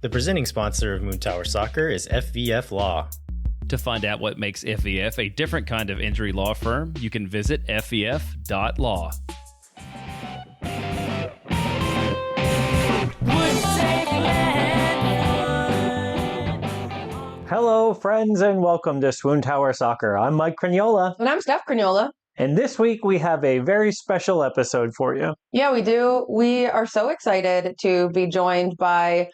The presenting sponsor of Moontower Soccer is FVF Law. To find out what makes FVF a different kind of injury law firm, you can visit fvf.law. Hello, friends, and welcome to SWOONTOWER Soccer. I'm Mike Cragnola. And I'm Steph Cragnola. And this week we have a very special episode for you. Yeah, we do. We are so excited to be joined by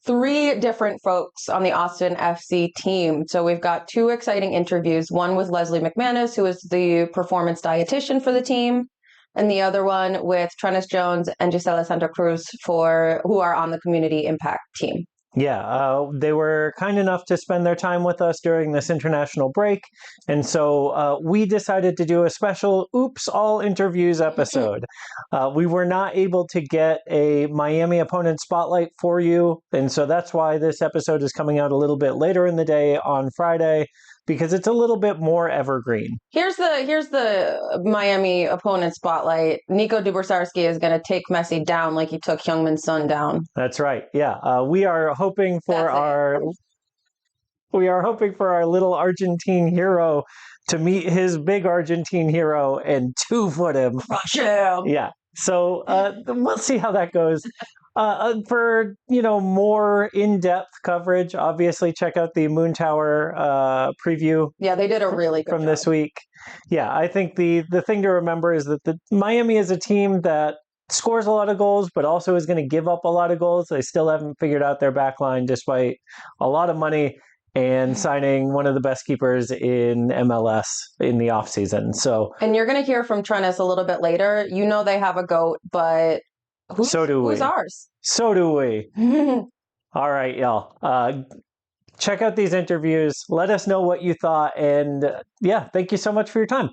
three different folks on the Austin FC team. So we've got two exciting interviews, one with Leslie MacManus, who is the performance dietitian for the team, and the other one with Trennis Jones and Gissela Cruz who are on the community impact team. Yeah, they were kind enough to spend their time with us during this international break. And so we decided to do a special Oops All Interviews episode. We were not able to get a Miami opponent spotlight for you. And so that's why this episode is coming out a little bit later in the day on Friday, because it's a little bit more evergreen. Here's the Miami opponent spotlight. Nico Duborsarski is going to take Messi down like he took Heung-min Son down. That's right. Yeah, we are hoping for our little Argentine hero to meet his big Argentine hero and two-foot him. Crush him. Yeah. So we'll see how that goes. For more in-depth coverage, obviously check out the Moontower preview. Yeah, they did a really good from job this week. Yeah, I think the thing to remember is that the Miami is a team that scores a lot of goals, but also is going to give up a lot of goals. They still haven't figured out their back line despite a lot of money and signing one of the best keepers in MLS in the offseason. So, and you're going to hear from Trennis a little bit later. You know they have a GOAT, but who's ours? So do we. All right, y'all. Check out these interviews. Let us know what you thought. And thank you so much for your time.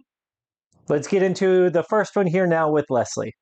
Let's get into the first one here now with Leslie.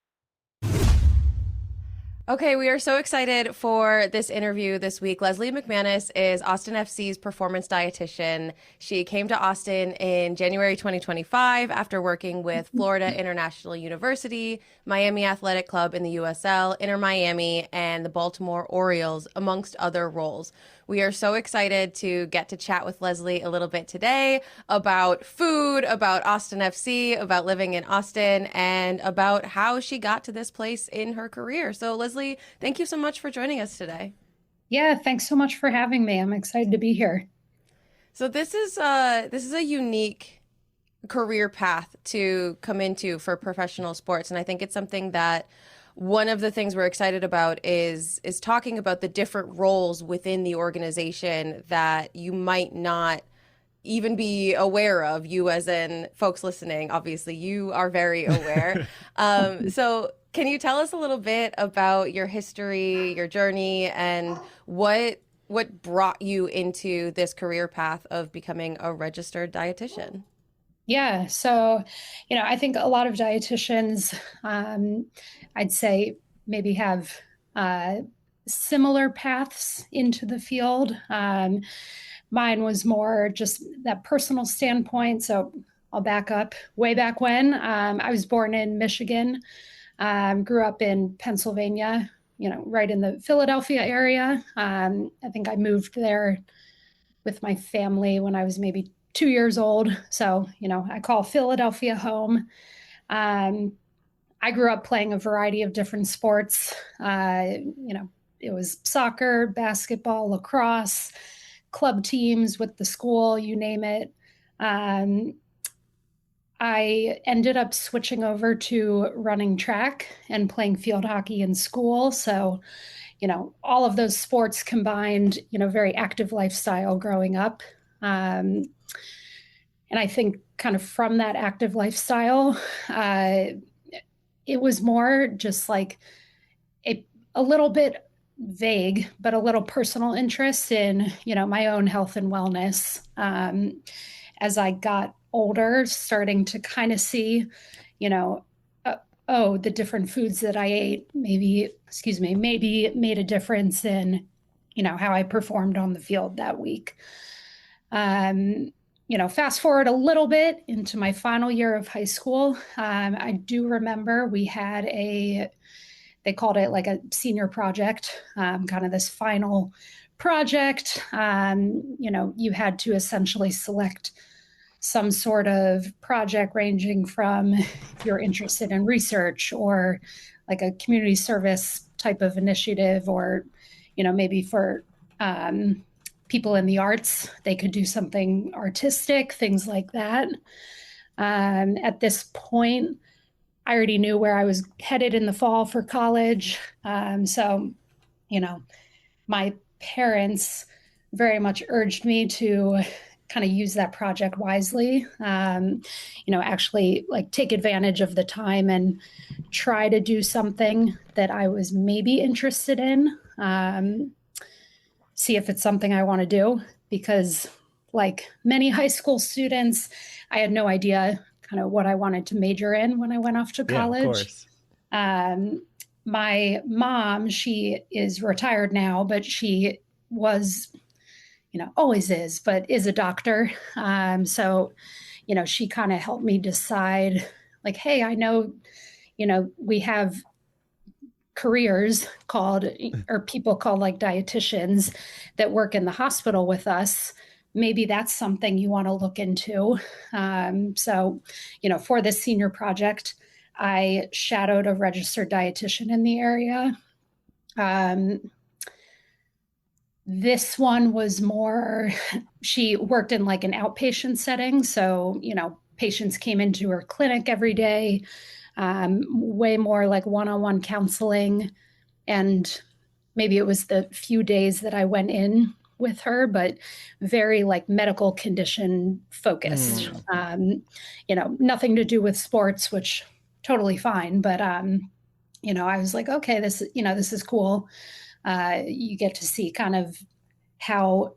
Okay, we are so excited for this interview this week. Leslie MacManus is Austin FC's performance dietitian. She came to Austin in January 2025 after working with Florida International University, Miami Athletic Club in the USL, Inter Miami, and the Baltimore Orioles, amongst other roles. We are so excited to get to chat with Leslie a little bit today about food, about Austin FC, about living in Austin, and about how she got to this place in her career. So Leslie, thank you so much for joining us today. Yeah, thanks so much for having me. I'm excited to be here. So this is a unique career path to come into for professional sports, and I think it's something that one of the things we're excited about is talking about the different roles within the organization that you might not even be aware of. You as in folks listening, obviously you are very aware. So can you tell us a little bit about your history, your journey, and what brought you into this career path of becoming a registered dietitian? Yeah. So, I think a lot of dietitians, I'd say maybe have similar paths into the field. Mine was more just that personal standpoint. So I'll back up way back when. I was born in Michigan, grew up in Pennsylvania, right in the Philadelphia area. I think I moved there with my family when I was maybe 2 years old. So, I call Philadelphia home. I grew up playing a variety of different sports. It was soccer, basketball, lacrosse, club teams with the school, you name it. I ended up switching over to running track and playing field hockey in school. So, all of those sports combined, very active lifestyle growing up. And I think kind of from that active lifestyle, it was more just like a little bit vague, but a little personal interest in, my own health and wellness. As I got older, starting to kind of see, the different foods that I ate maybe made a difference in, how I performed on the field that week. Fast forward a little bit into my final year of high school. I do remember we had a they called it like a senior project, kind of this final project. You had to essentially select some sort of project ranging from if you're interested in research or like a community service type of initiative, or, maybe for people in the arts, they could do something artistic, things like that. At this point, I already knew where I was headed in the fall for college. So, my parents very much urged me to kind of use that project wisely, actually like take advantage of the time and try to do something that I was maybe interested in, see if it's something I want to do, because like many high school students, I had no idea kind of what I wanted to major in when I went off to college. Yeah, of course. My mom, she is retired now, but she was, always is, but is a doctor. So, she kind of helped me decide like, hey, I know, we have careers called, or people called like dietitians that work in the hospital with us. Maybe that's something you want to look into. So, for this senior project, I shadowed a registered dietitian in the area. This one was more, she worked in like an outpatient setting. So, patients came into her clinic every day, way more like one-on-one counseling. And maybe it was the few days that I went in with her, but very like medical condition focused. Nothing to do with sports, which totally fine. But, I was like, okay, this is cool. You get to see kind of how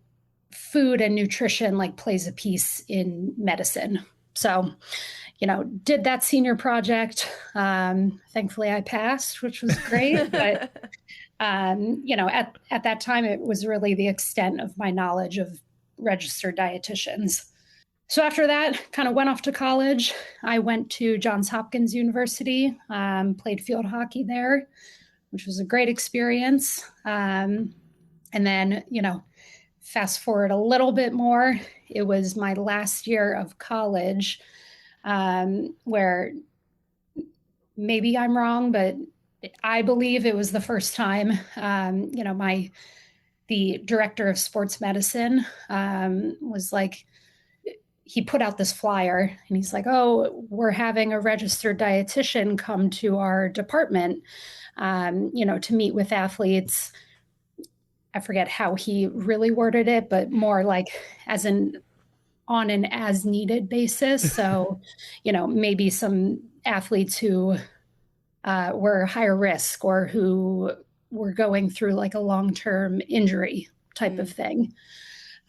food and nutrition like plays a piece in medicine. So, did that senior project. Thankfully I passed, which was great. But, at that time, it was really the extent of my knowledge of registered dietitians. So after that, kind of went off to college. I went to Johns Hopkins University, played field hockey there, which was a great experience. And then, fast forward a little bit more, it was my last year of college, where maybe I'm wrong, but I believe it was the first time, the director of sports medicine was like, he put out this flyer and he's like, oh, we're having a registered dietitian come to our department, to meet with athletes. I forget how he really worded it, but more like on an as needed basis. So, maybe some athletes who were higher risk or who were going through like a long-term injury type of thing.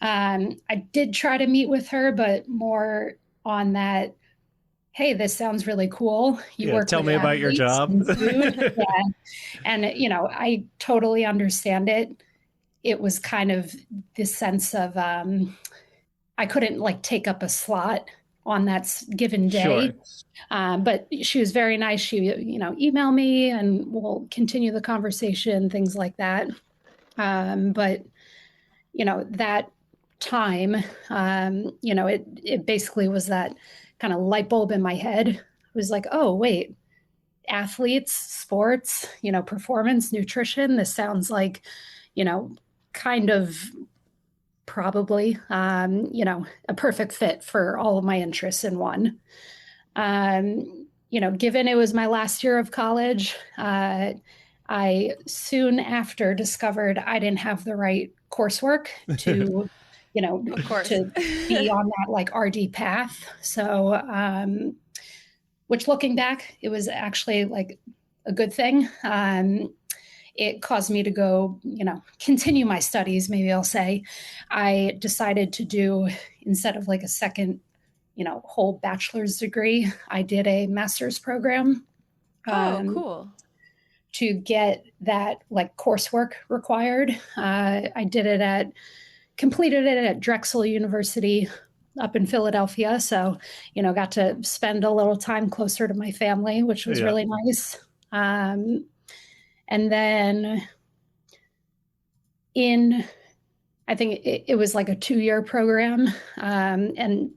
I did try to meet with her, but more on that, hey, this sounds really cool. You work tell with me about your job. and food. Yeah. And, I totally understand it. It was kind of this sense of, I couldn't like take up a slot on that given day. Sure. But she was very nice. She, email me and we'll continue the conversation, things like that. But, that time, it basically was that kind of light bulb in my head. It was like, oh, wait, athletes, sports, performance, nutrition. This sounds like, kind of probably, a perfect fit for all of my interests in one. Given it was my last year of college, I soon after discovered I didn't have the right coursework to, of course, to be on that like RD path. So, which looking back, it was actually like a good thing. It caused me to go, continue my studies, maybe I'll say. I decided to do, instead of like a second, whole bachelor's degree, I did a master's program. Cool. To get that like coursework required. I completed it at Drexel University up in Philadelphia. So, got to spend a little time closer to my family, which was really nice. And then I think it was like a 2-year program. And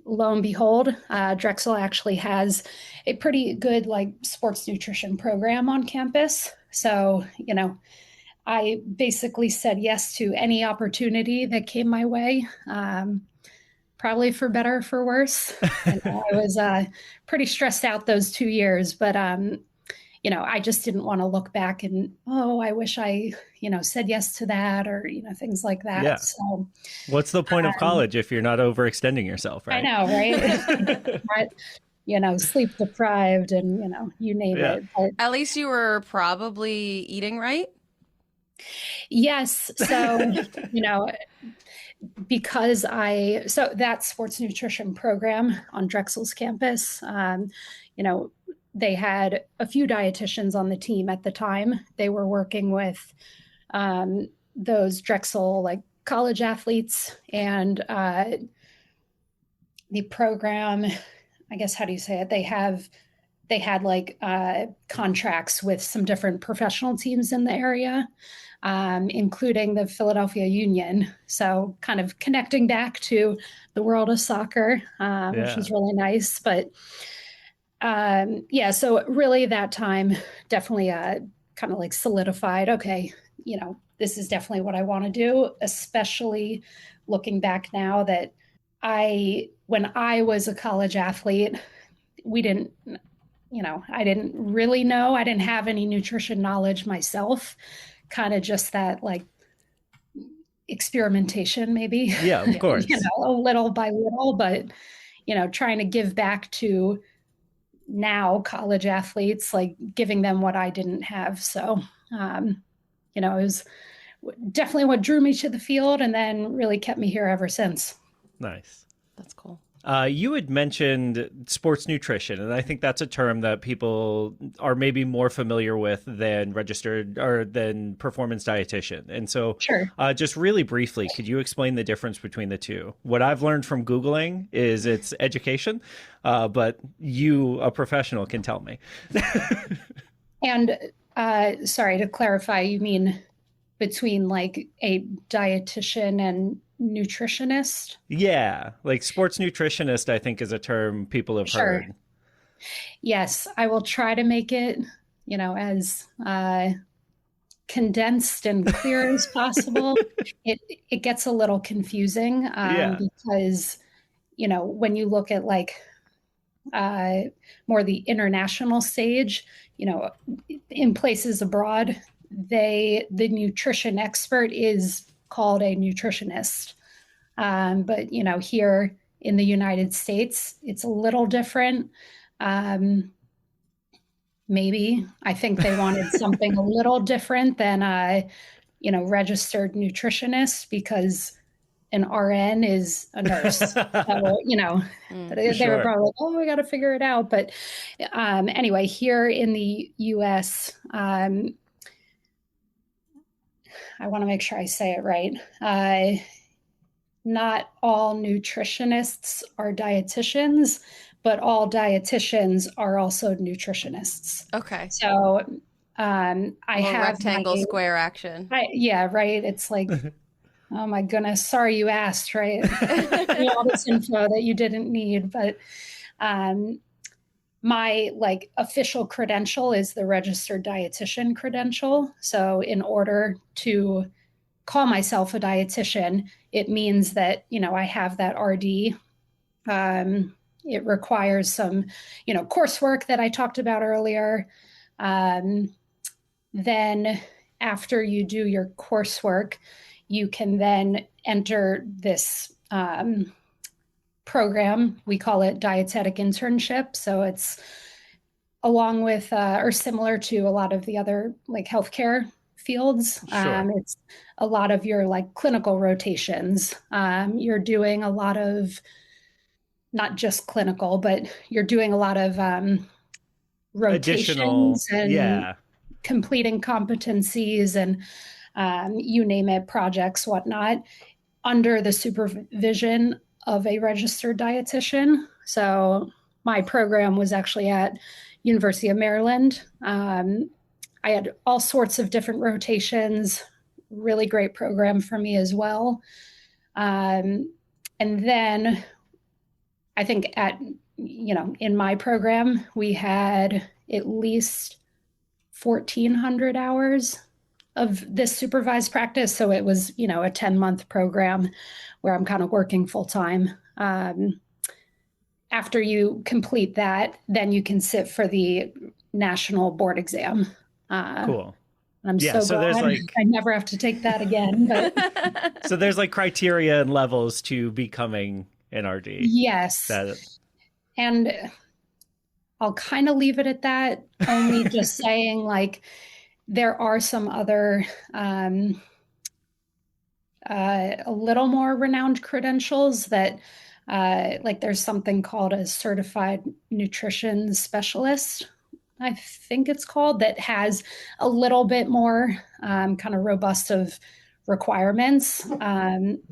lo and behold, Drexel actually has a pretty good like sports nutrition program on campus. So, I basically said yes to any opportunity that came my way, probably for better or for worse. And I was pretty stressed out those 2 years, but I just didn't want to look back and, I wish I, said yes to that or, things like that. Yeah. So what's the point of college if you're not overextending yourself, right? I know, right? But, sleep deprived and, you name it. But, at least you were probably eating right. yes. So, because so that sports nutrition program on Drexel's campus, they had a few dietitians on the team at the time. They were working with those Drexel like college athletes, and the program, I guess, how do you say it? They had like contracts with some different professional teams in the area, including the Philadelphia Union. So kind of connecting back to the world of soccer, which was really nice. But so really that time definitely kind of like solidified, okay, this is definitely what I want to do, especially looking back now that when I was a college athlete, I didn't really know. I didn't have any nutrition knowledge myself, kind of just that like experimentation maybe. Yeah, of course. A little by little, but, trying to give back to now college athletes, like giving them what I didn't have. So, it was definitely what drew me to the field and then really kept me here ever since. Nice. That's cool. You had mentioned sports nutrition, and I think that's a term that people are maybe more familiar with than registered or than performance dietitian. And so Sure. Just really briefly, could you explain the difference between the two? What I've learned from Googling is it's education, but you, a professional, can tell me. And sorry, to clarify, you mean between like a dietitian and nutritionist? Yeah, like sports nutritionist, I think, is a term people have heard. Yes, I will try to make it, as condensed and clear as possible. It gets a little confusing because, when you look at like more the international stage, in places abroad, the nutrition expert is called a nutritionist. But, here in the United States, it's a little different. Maybe I think they wanted something a little different than, registered nutritionist, because an RN is a nurse. So, they were probably like, oh, we got to figure it out. But anyway, here in the US, I want to make sure I say it right. Not all nutritionists are dietitians, but all dietitians are also nutritionists. Okay. So I have rectangle square action. Right. It's like, oh my goodness, sorry you asked, right? All this info that you didn't need, but my like official credential is the registered dietitian credential. So in order to call myself a dietitian, it means that, I have that RD. It requires some, coursework that I talked about earlier. Then after you do your coursework, you can then enter this program. We call it dietetic internship. So it's along with or similar to a lot of the other like healthcare fields. Sure. It's a lot of your like clinical rotations. You're doing a lot of not just clinical, but you're doing a lot of rotations and completing competencies and you name it, projects, whatnot, under the supervision of a registered dietitian. So my program was actually at University of Maryland. I had all sorts of different rotations, really great program for me as well. And then I think in my program, we had at least 1,400 hours of this supervised practice. So it was, a 10-month program where I'm kind of working full time. After you complete that, then you can sit for the national board exam. Cool. I'm so glad I never have to take that again. But so there's like criteria and levels to becoming an RD. Yes. And I'll kind of leave it at that, only just saying like there are some other a little more renowned credentials that like there's something called a certified nutrition specialist, I think it's called, that has a little bit more kind of robust of requirements, and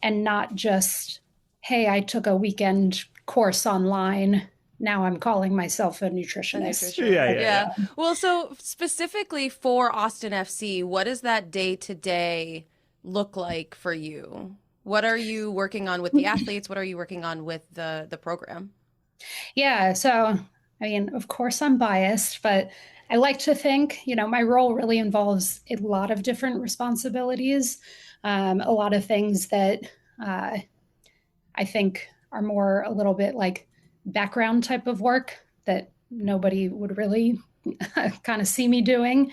not just, hey, I took a weekend course online, now I'm calling myself a nutritionist. Yeah. Well, so specifically for Austin FC, what does that day-to-day look like for you? What are you working on with the athletes? What are you working on with the program? Yeah, so I mean, of course I'm biased, but I like to think, my role really involves a lot of different responsibilities, a lot of things that I think are more a little bit like background type of work that nobody would really kind of see me doing.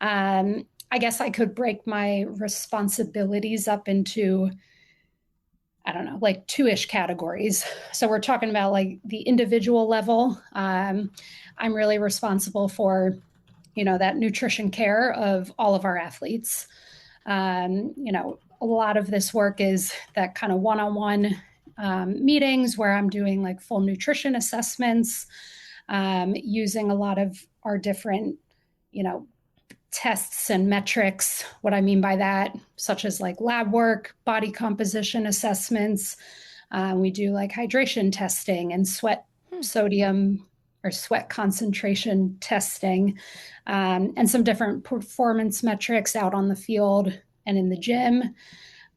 I guess I could break my responsibilities up into, I don't know, like 2-ish categories. So we're talking about like the individual level. I'm really responsible for, that nutrition care of all of our athletes. A lot of this work is that kind of one-on-one meetings where I'm doing like full nutrition assessments, using a lot of our different, tests and metrics. What I mean by that, such as like lab work, body composition assessments. We do like hydration testing and sweat sodium or sweat concentration testing, and some different performance metrics out on the field and in the gym.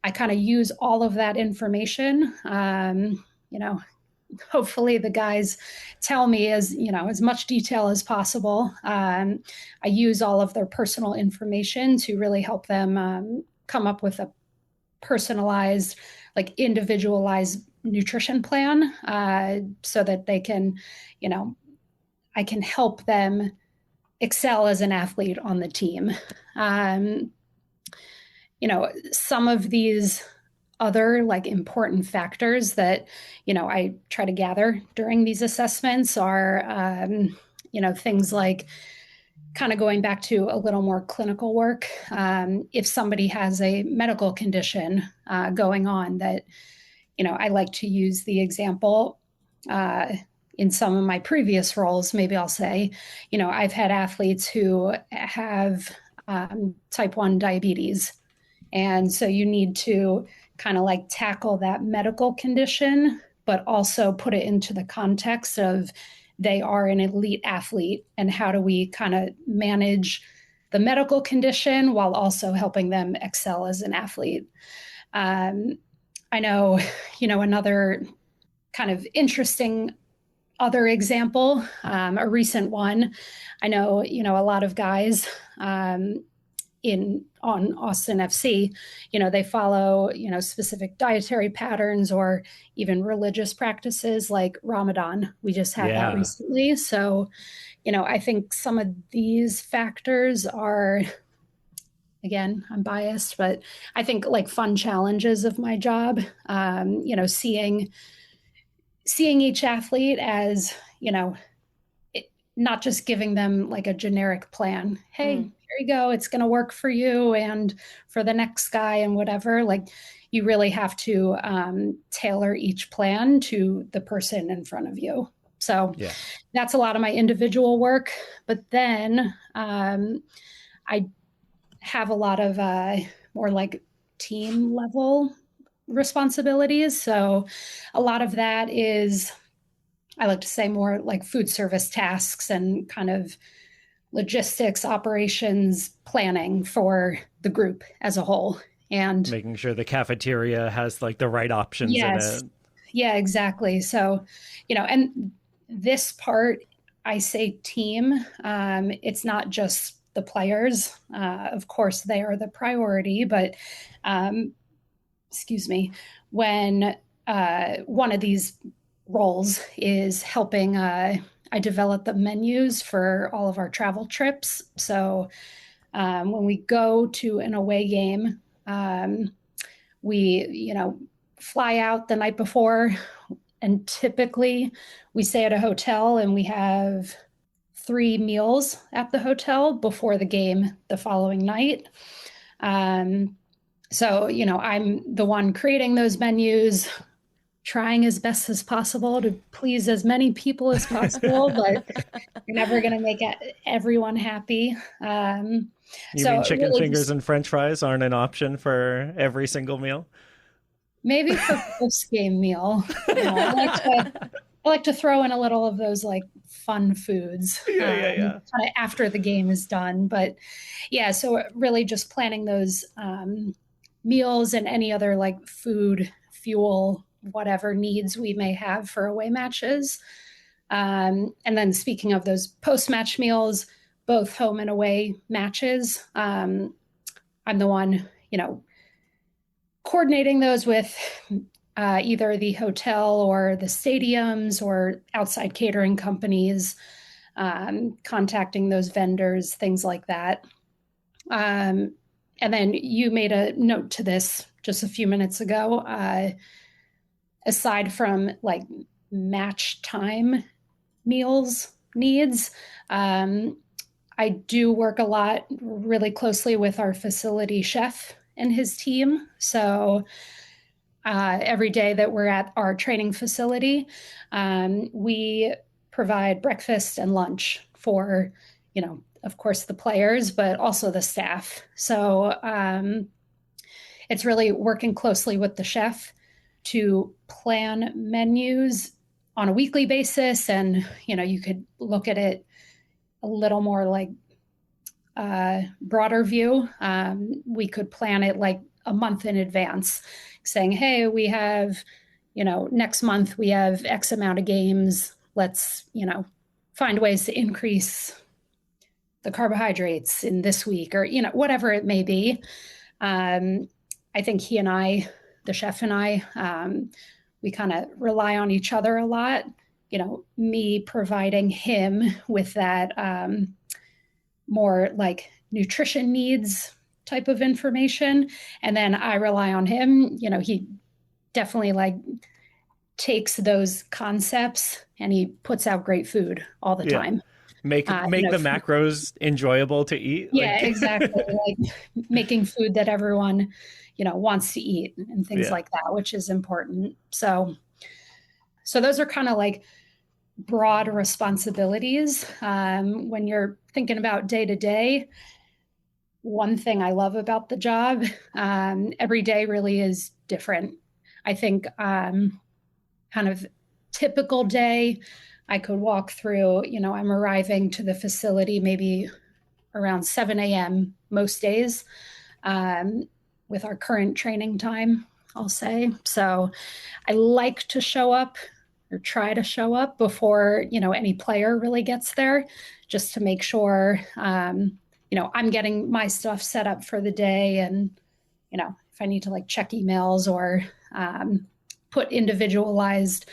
I kind of use all of that information. Hopefully the guys tell me as much detail as possible. I use all of their personal information to really help them come up with a personalized, like individualized nutrition plan, so that they can, I can help them excel as an athlete on the team. Some of these other like important factors that, I try to gather during these assessments are, things like kind of going back to a little more clinical work. If somebody has a medical condition going on that, I like to use the example in some of my previous roles, maybe I'll say, I've had athletes who have type 1 diabetes. And so you need to kind of like tackle that medical condition, but also put it into the context of they are an elite athlete, and how do we kind of manage the medical condition while also helping them excel as an athlete. I know, another kind of interesting other example, a recent one. I know, a lot of guys on Austin FC, they follow, specific dietary patterns or even religious practices like Ramadan. We just had that recently. So, I think some of these factors are, again, I'm biased, but I think like fun challenges of my job, seeing each athlete as, not just giving them like a generic plan. Hey, here you go. It's going to work for you and for the next guy and whatever. Like you really have to tailor each plan to the person in front of you. So that's a lot of my individual work. But then I have a lot of more like team level responsibilities. So a lot of that is, I like to say, more like food service tasks and kind of logistics, operations, planning for the group as a whole. And making sure the cafeteria has like the right options in it. Yeah, exactly. So, and this part, I say team, it's not just the players. Of course, they are the priority, but when one of these roles is helping, I develop the menus for all of our travel trips. So when we go to an away game, we, fly out the night before, and typically we stay at a hotel and we have 3 meals at the hotel before the game the following night. So, I'm the one creating those menus, trying as best as possible to please as many people as possible, but you're never going to make everyone happy. You mean chicken fingers and French fries aren't an option for every single meal? Maybe for post-game meal. I like to throw in a little of those like fun foods kind of after the game is done. But yeah, so really just planning those meals and any other like food, fuel, whatever needs we may have for away matches. And then speaking of those post-match meals, both home and away matches, I'm the one, coordinating those with either the hotel or the stadiums or outside catering companies, contacting those vendors, things like that. And then you made a note to this just a few minutes ago. Aside from like match time meals needs, I do work a lot really closely with our facility chef and his team. So every day that we're at our training facility, we provide breakfast and lunch for, of course, the players, but also the staff. So it's really working closely with the chef to plan menus on a weekly basis. And, you could look at it a little more like broader view. We could plan it like a month in advance, saying, hey, we have, next month we have X amount of games. Let's, find ways to increase the carbohydrates in this week or, whatever it may be. I think he and I, the chef and I, we kind of rely on each other a lot, me providing him with that more like nutrition needs type of information. And then I rely on him. He definitely like takes those concepts and he puts out great food all the time. Make the macros enjoyable to eat. Yeah, exactly. Like making food that everyone, wants to eat and things like that, which is important. So those are kind of like broad responsibilities. When you're thinking about day to day, one thing I love about the job, every day really is different. I think kind of typical day, I could walk through, I'm arriving to the facility maybe around 7 a.m. most days with our current training time, I'll say. So I like to show up or try to show up before, any player really gets there, just to make sure, I'm getting my stuff set up for the day. And, if I need to like check emails or put individualized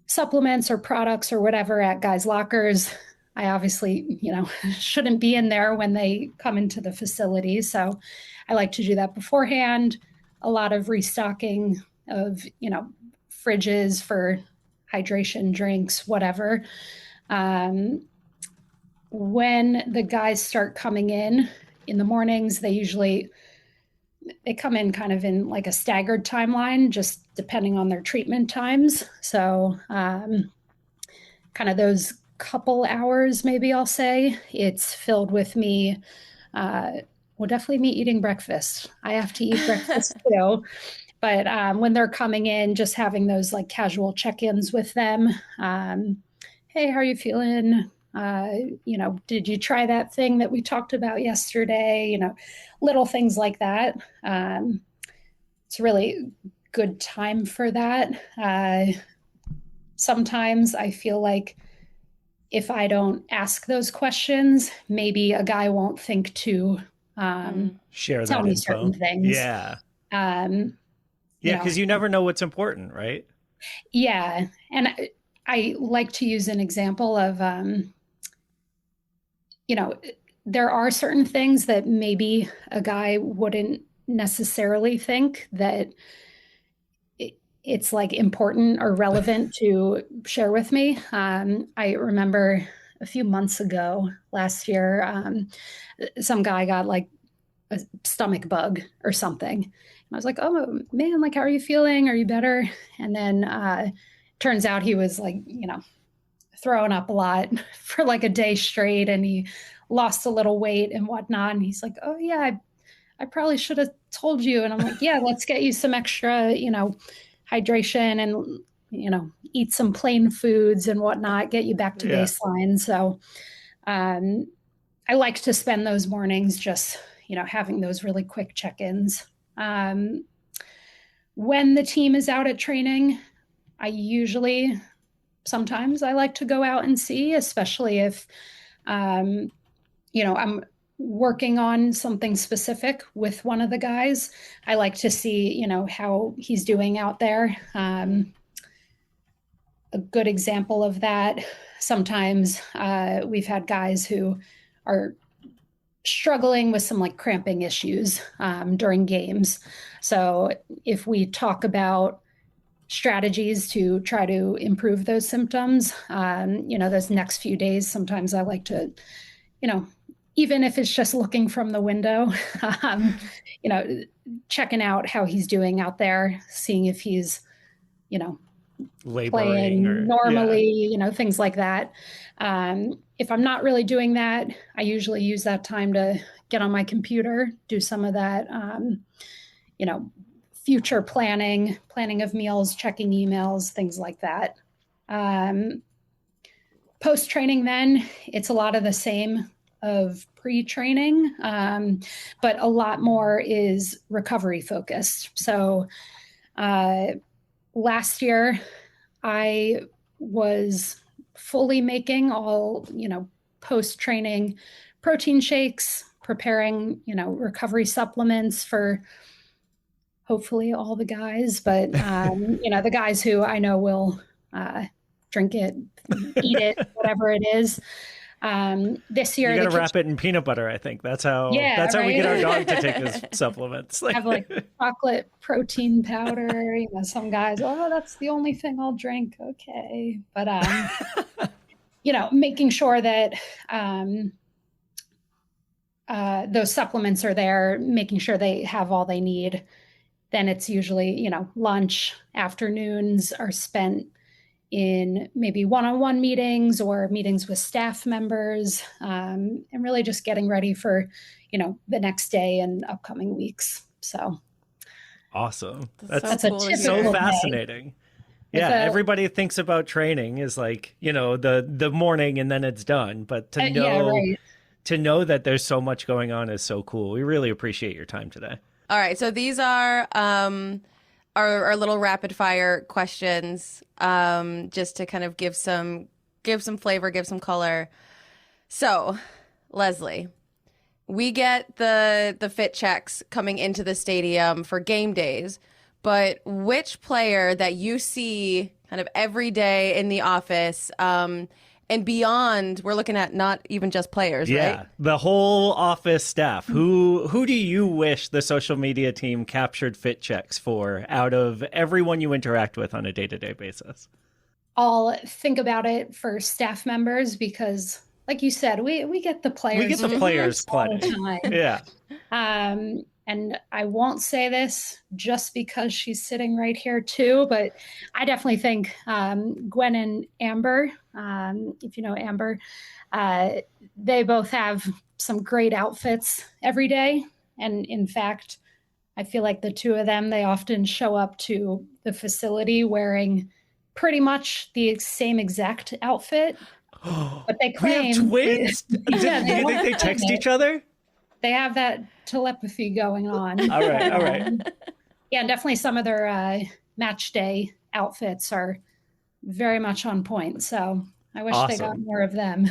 supplements or products or whatever at guys' lockers, I obviously, shouldn't be in there when they come into the facility. So I like to do that beforehand. A lot of restocking of, fridges for hydration, drinks, whatever. When the guys start coming in the mornings, they come in kind of in like a staggered timeline, just depending on their treatment times. So kind of those couple hours, maybe I'll say, it's filled with me. Well, definitely me eating breakfast. I have to eat breakfast too. But when they're coming in, just having those like casual check-ins with them. Hey, how are you feeling? Did you try that thing that we talked about yesterday? Little things like that. It's a really good time for that. Sometimes I feel like if I don't ask those questions, maybe a guy won't think to share tell that me info. certain things. Yeah. Because you never know what's important, right? Yeah. And I like to use an example of, there are certain things that maybe a guy wouldn't necessarily think that it's like important or relevant to share with me. I remember a few months ago last year, some guy got like a stomach bug or something. And I was like, oh man, like, how are you feeling? Are you better? And then turns out he was like, throwing up a lot for like a day straight, and he lost a little weight and whatnot. And he's like, oh yeah, I probably should have told you. And I'm like, yeah, let's get you some extra, hydration and, eat some plain foods and whatnot, get you back to baseline. So I like to spend those mornings just, having those really quick check-ins. When the team is out at training, sometimes I like to go out and see, especially if, I'm working on something specific with one of the guys. I like to see, how he's doing out there. A good example of that, sometimes we've had guys who are struggling with some like cramping issues during games. So if we talk about strategies to try to improve those symptoms, those next few days, sometimes I like to, even if it's just looking from the window, checking out how he's doing out there, seeing if he's, laboring playing normally, things like that. If I'm not really doing that, I usually use that time to get on my computer, do some of that, future planning of meals, checking emails, things like that. Post-training, then, it's a lot of the same of pre-training, but a lot more is recovery focused. So last year, I was fully making all, post-training protein shakes, preparing, recovery supplements for hopefully all the guys, but, the guys who I know will drink it, eat it, whatever it is. This year, you got to wrap it in peanut butter. I think that's how we get our dog to take his supplements. Have like chocolate protein powder. Some guys, that's the only thing I'll drink. Okay, but making sure that those supplements are there, making sure they have all they need. Then it's usually, lunch, afternoons are spent in maybe one-on-one meetings or meetings with staff members, and really just getting ready for, the next day and upcoming weeks. So awesome. That's so, cool. So fascinating. Yeah, everybody thinks about training is like, the morning and then it's done. But to know that there's so much going on is so cool. We really appreciate your time today. All right, so these are our little rapid fire questions, just to kind of give some flavor, give some color. So, Leslie, we get the fit checks coming into the stadium for game days, but which player that you see kind of every day in the office, and beyond, we're looking at not even just players, right? The whole office staff. Who do you wish the social media team captured fit checks for out of everyone you interact with on a day-to-day basis? I'll think about it for staff members because, like you said, we get the players. We get the players plenty. Yeah. And I won't say this just because she's sitting right here too, but I definitely think Gwen and Amber, if you know Amber, they both have some great outfits every day. And in fact, I feel like the two of them, they often show up to the facility wearing pretty much the same exact outfit. But they We have claim twins? Do you think they text each other? They have that telepathy going on. All right. Yeah, and definitely some of their match day outfits are very much on point. So I wish they got more of them.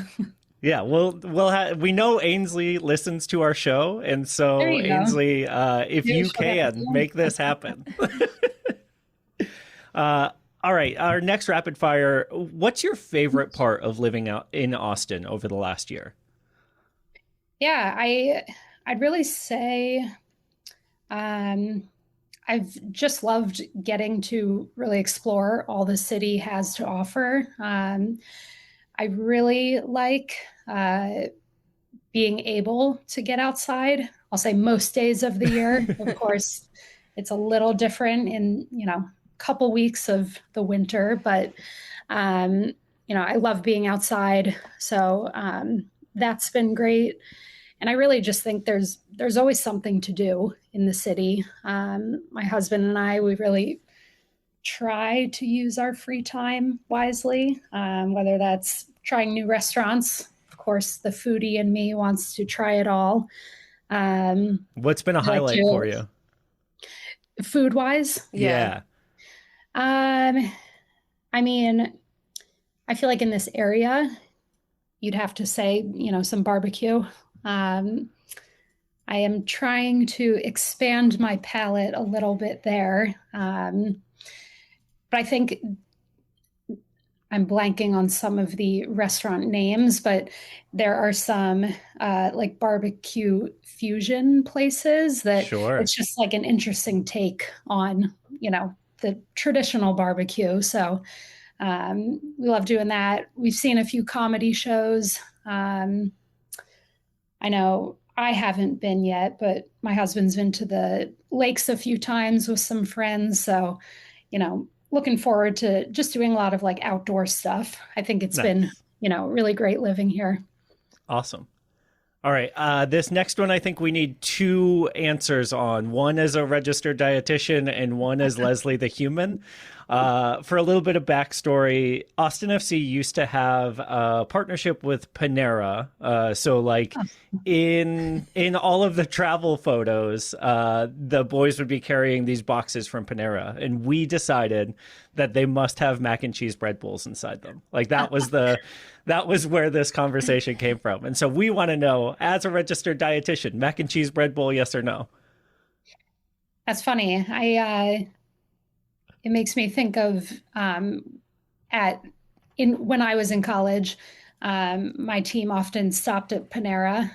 Yeah, we know Ainsley listens to our show, and so Ainsley, if you can, make this happen. All right, our next rapid fire. What's your favorite part of living out in Austin over the last year? Yeah, I'd really say I've just loved getting to really explore all the city has to offer. I really like being able to get outside. I'll say most days of the year. Of course, it's a little different in, couple weeks of the winter, but I love being outside. So that's been great. And I really just think there's always something to do in the city. My husband and I, we really try to use our free time wisely, whether that's trying new restaurants. Of course, the foodie in me wants to try it all. What's been a highlight for you? Food wise? Yeah. I mean, I feel like in this area, you'd have to say, some barbecue. I am trying to expand my palate a little bit there. But I think I'm blanking on some of the restaurant names, but there are some like barbecue fusion places that it's just like an interesting take on, the traditional barbecue. So we love doing that. We've seen a few comedy shows. I know I haven't been yet, but my husband's been to the lakes a few times with some friends. So, looking forward to just doing a lot of like outdoor stuff. I think it's been, really great living here. Awesome. All right. This next one, I think we need two answers on. One as a registered dietitian and one as Leslie the human. For a little bit of backstory, Austin FC used to have a partnership with Panera. So like in all of the travel photos, the boys would be carrying these boxes from Panera. And we decided that they must have mac and cheese bread bowls inside them. Like that was where this conversation came from. And so we want to know, as a registered dietitian, mac and cheese bread bowl, yes or no? That's funny. It makes me think of when I was in college, my team often stopped at Panera,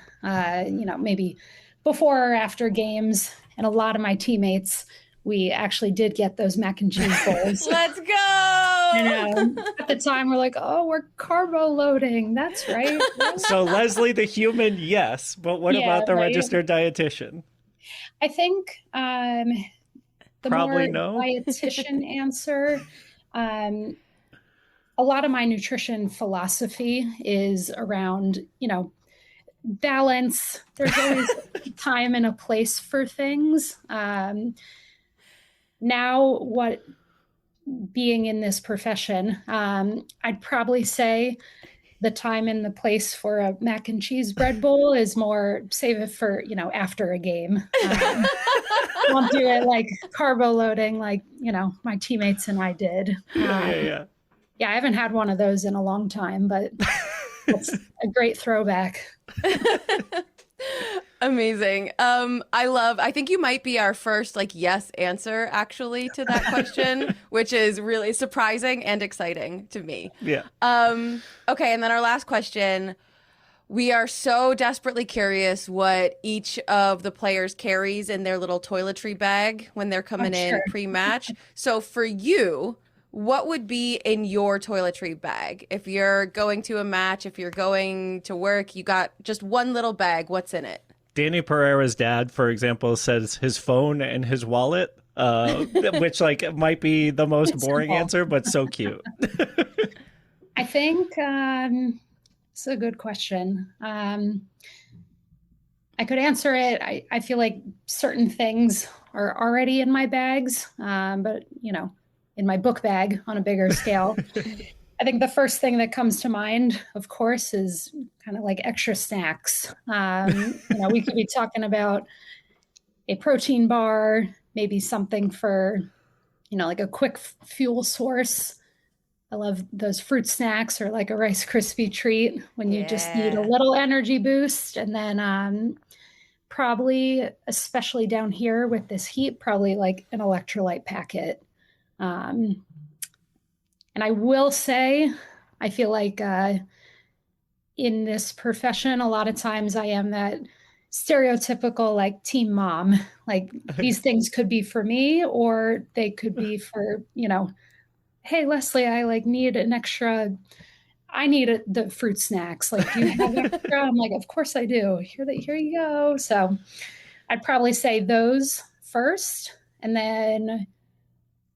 maybe before or after games. And a lot of my teammates, we actually did get those mac and cheese bowls. Let's go! At the time, we're like, oh, we're carbo loading. That's right. So Leslie the human, yes. But what about the registered dietitian? I think the probably more no. dietitian answer, a lot of my nutrition philosophy is around, balance. There's always a time and a place for things. Now, being in this profession, I'd probably say the time and the place for a mac and cheese bread bowl is more save it for, after a game. Won't do it like carbo loading like, my teammates and I did. Yeah, I haven't had one of those in a long time, but it's a great throwback. Amazing. I think you might be our first yes answer actually to that question, which is really surprising and exciting to me. Yeah. Okay. And then our last question, we are so desperately curious what each of the players carries in their little toiletry bag when they're coming in pre-match. So for you, what would be in your toiletry bag? If you're going to a match, if you're going to work, you got just one little bag, what's in it? Danny Pereira's dad, for example, says his phone and his wallet, which might be the most boring answer, but so cute. I think it's a good question. I could answer it. I feel like certain things are already in my bags, but in my book bag on a bigger scale. I I think the first thing that comes to mind, of course, is kind of like extra snacks. We could be talking about a protein bar, maybe something for, like a quick fuel source. I love those fruit snacks, or like a Rice Krispie treat when you just need a little energy boost. And then probably, especially down here with this heat, probably like an electrolyte packet. And I will say, I feel like in this profession, a lot of times I am that stereotypical like team mom. Like these things could be for me, or they could be for, hey, Leslie, I like need an extra. I need the fruit snacks. Like, do you have extra? I'm like, of course I do. Here you go. So I'd probably say those first. And then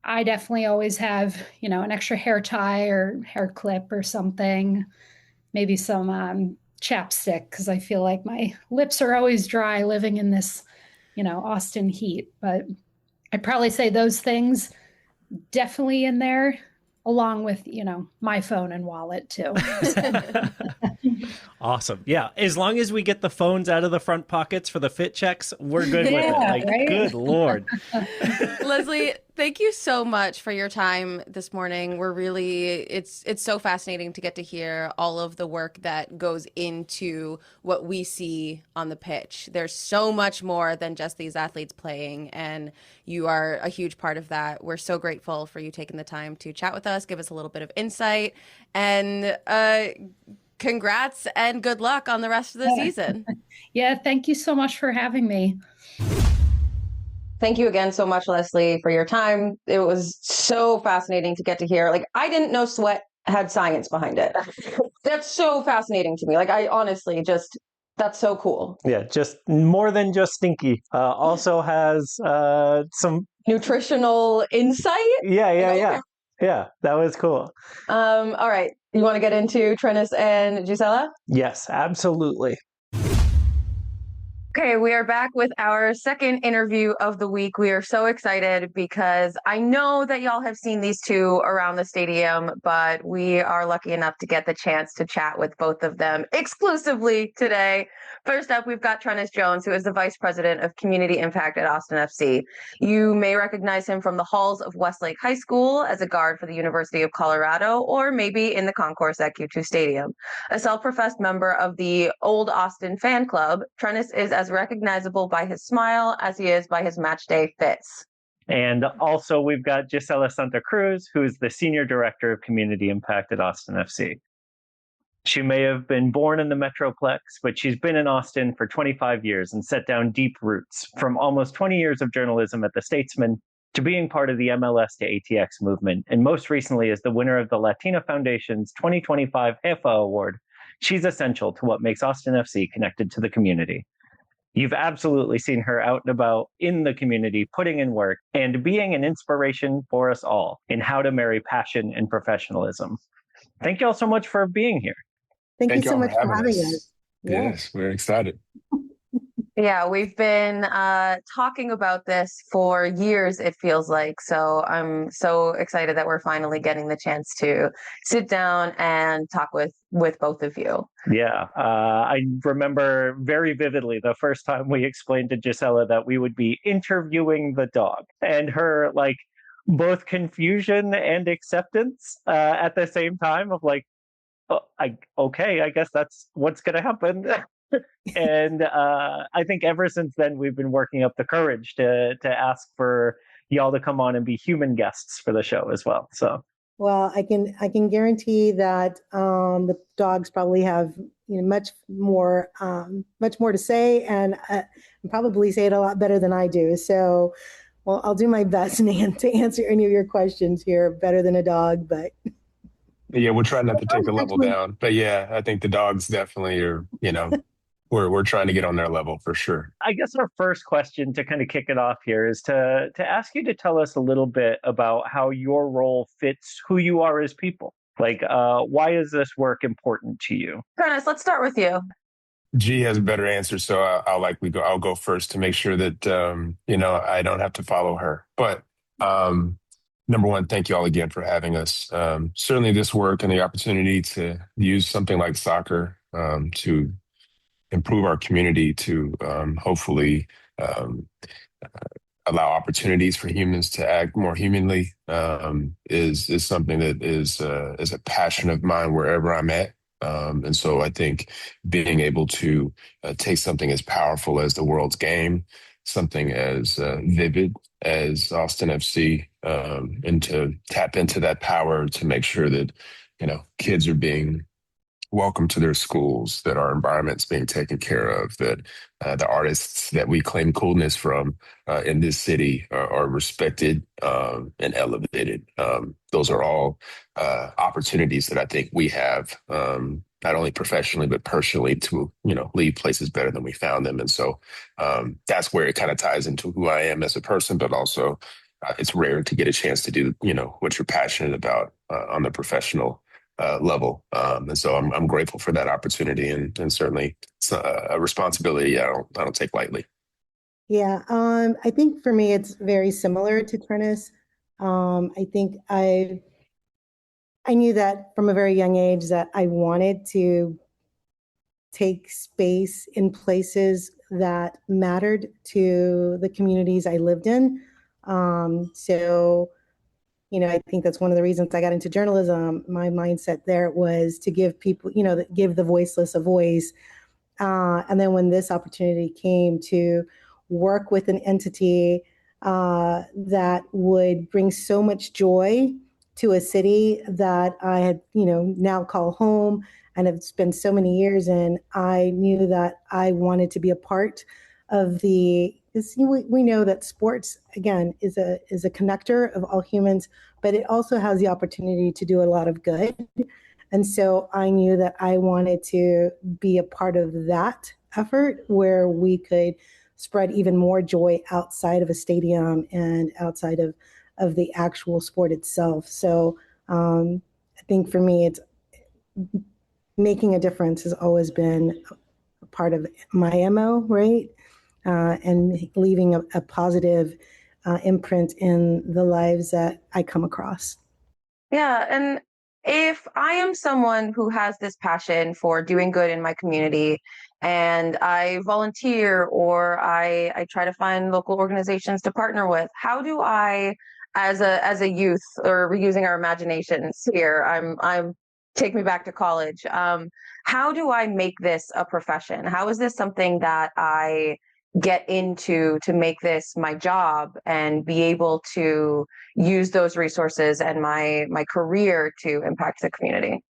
I definitely always have, an extra hair tie or hair clip or something, maybe some chapstick, because I feel like my lips are always dry living in this, Austin heat. But I'd probably say those things definitely in there, along with, my phone and wallet too. Awesome. Yeah. As long as we get the phones out of the front pockets for the fit checks, we're good with it. Like, right? Good Lord. Leslie, thank you so much for your time this morning. It's so fascinating to get to hear all of the work that goes into what we see on the pitch. There's so much more than just these athletes playing, and you are a huge part of that. We're so grateful for you taking the time to chat with us, give us a little bit of insight, and congrats and good luck on the rest of the season. Yeah, thank you so much for having me. Thank you again so much, Leslie, for your time. It was so fascinating to get to hear. Like, I didn't know sweat had science behind it. That's so fascinating to me. Like, I honestly that's so cool. Yeah, just more than just stinky. Also has some nutritional insight. Yeah, that was cool. All right. You want to get into Trennis and Gissela? Yes, absolutely. Okay, we are back with our second interview of the week. We are so excited because I know that y'all have seen these two around the stadium, but we are lucky enough to get the chance to chat with both of them exclusively today. First up, we've got Trennis Jones, who is the Vice President of Community Impact at Austin FC. You may recognize him from the halls of Westlake High School as a guard for the University of Colorado, or maybe in the concourse at Q2 Stadium. A self-professed member of the Old Austin Fan Club, Trennis is as recognizable by his smile as he is by his match day fits. And also we've got Gissela Cruz, who is the Senior Director of Community Impact at Austin FC. She may have been born in the Metroplex, but she's been in Austin for 25 years and set down deep roots, from almost 20 years of journalism at The Statesman to being part of the MLS to ATX movement, and most recently as the winner of the Latina Foundation's 2025 HEFA Award. She's essential to what makes Austin FC connected to the community. You've absolutely seen her out and about in the community, putting in work and being an inspiration for us all in how to marry passion and professionalism. Thank you all so much for being here. Thank you so much for having us. Yes, we're excited. Yeah, we've been talking about this for years, it feels like. So I'm so excited that we're finally getting the chance to sit down and talk with both of you. Yeah, I remember very vividly the first time we explained to Gissela that we would be interviewing the dog, and her like both confusion and acceptance at the same time of like, oh, I guess that's what's going to happen. And I think ever since then, we've been working up the courage to ask for y'all to come on and be human guests for the show as well. So, well, I can guarantee that the dogs probably have much more to say, and probably say it a lot better than I do. So, well, I'll do my best, Nan, to answer any of your questions here better than a dog, but. Yeah, we'll try not to take the level down. But yeah, I think the dogs definitely are, we're trying to get on their level for sure. I guess our first question to kind of kick it off here is to ask you to tell us a little bit about how your role fits who you are as people. Like, why is this work important to you? Trennis, let's start with you. G has a better answer, so I'll go first to make sure that I don't have to follow her. But Number one, thank you all again for having us. Certainly this work and the opportunity to use something like soccer to improve our community, to hopefully um, allow opportunities for humans to act more humanly, is something that is a passion of mine wherever I'm at. And so I think being able to take something as powerful as the world's game, something as vivid as Austin FC, and to tap into that power to make sure that, kids are being welcome to their schools, that our environment's being taken care of, that the artists that we claim coolness from in this city are respected and elevated. Those are all opportunities that I think we have, not only professionally, but personally to, leave places better than we found them. And so that's where it kind of ties into who I am as a person, but also it's rare to get a chance to do, what you're passionate about on the professional level. And so I'm grateful for that opportunity, and certainly it's a responsibility I don't take lightly. Yeah, I think for me it's very similar to Trennis. I think I knew that from a very young age that I wanted to take space in places that mattered to the communities I lived in. So I think that's one of the reasons I got into journalism. My mindset there was to give people, give the voiceless a voice. And then when this opportunity came to work with an entity that would bring so much joy to a city that I had, now call home and have spent so many years in, I knew that I wanted to be a part of we know that sports, again, is a connector of all humans, but it also has the opportunity to do a lot of good. And so I knew that I wanted to be a part of that effort where we could spread even more joy outside of a stadium and outside of the actual sport itself. So I think for me, it's making a difference has always been a part of my MO, right? And leaving a positive imprint in the lives that I come across. Yeah, and if I am someone who has this passion for doing good in my community and I volunteer or I try to find local organizations to partner with, how do I, as a youth, or using our imaginations here, I'm take me back to college. How do I make this a profession? How is this something that I get into to make this my job and be able to use those resources and my career to impact the community?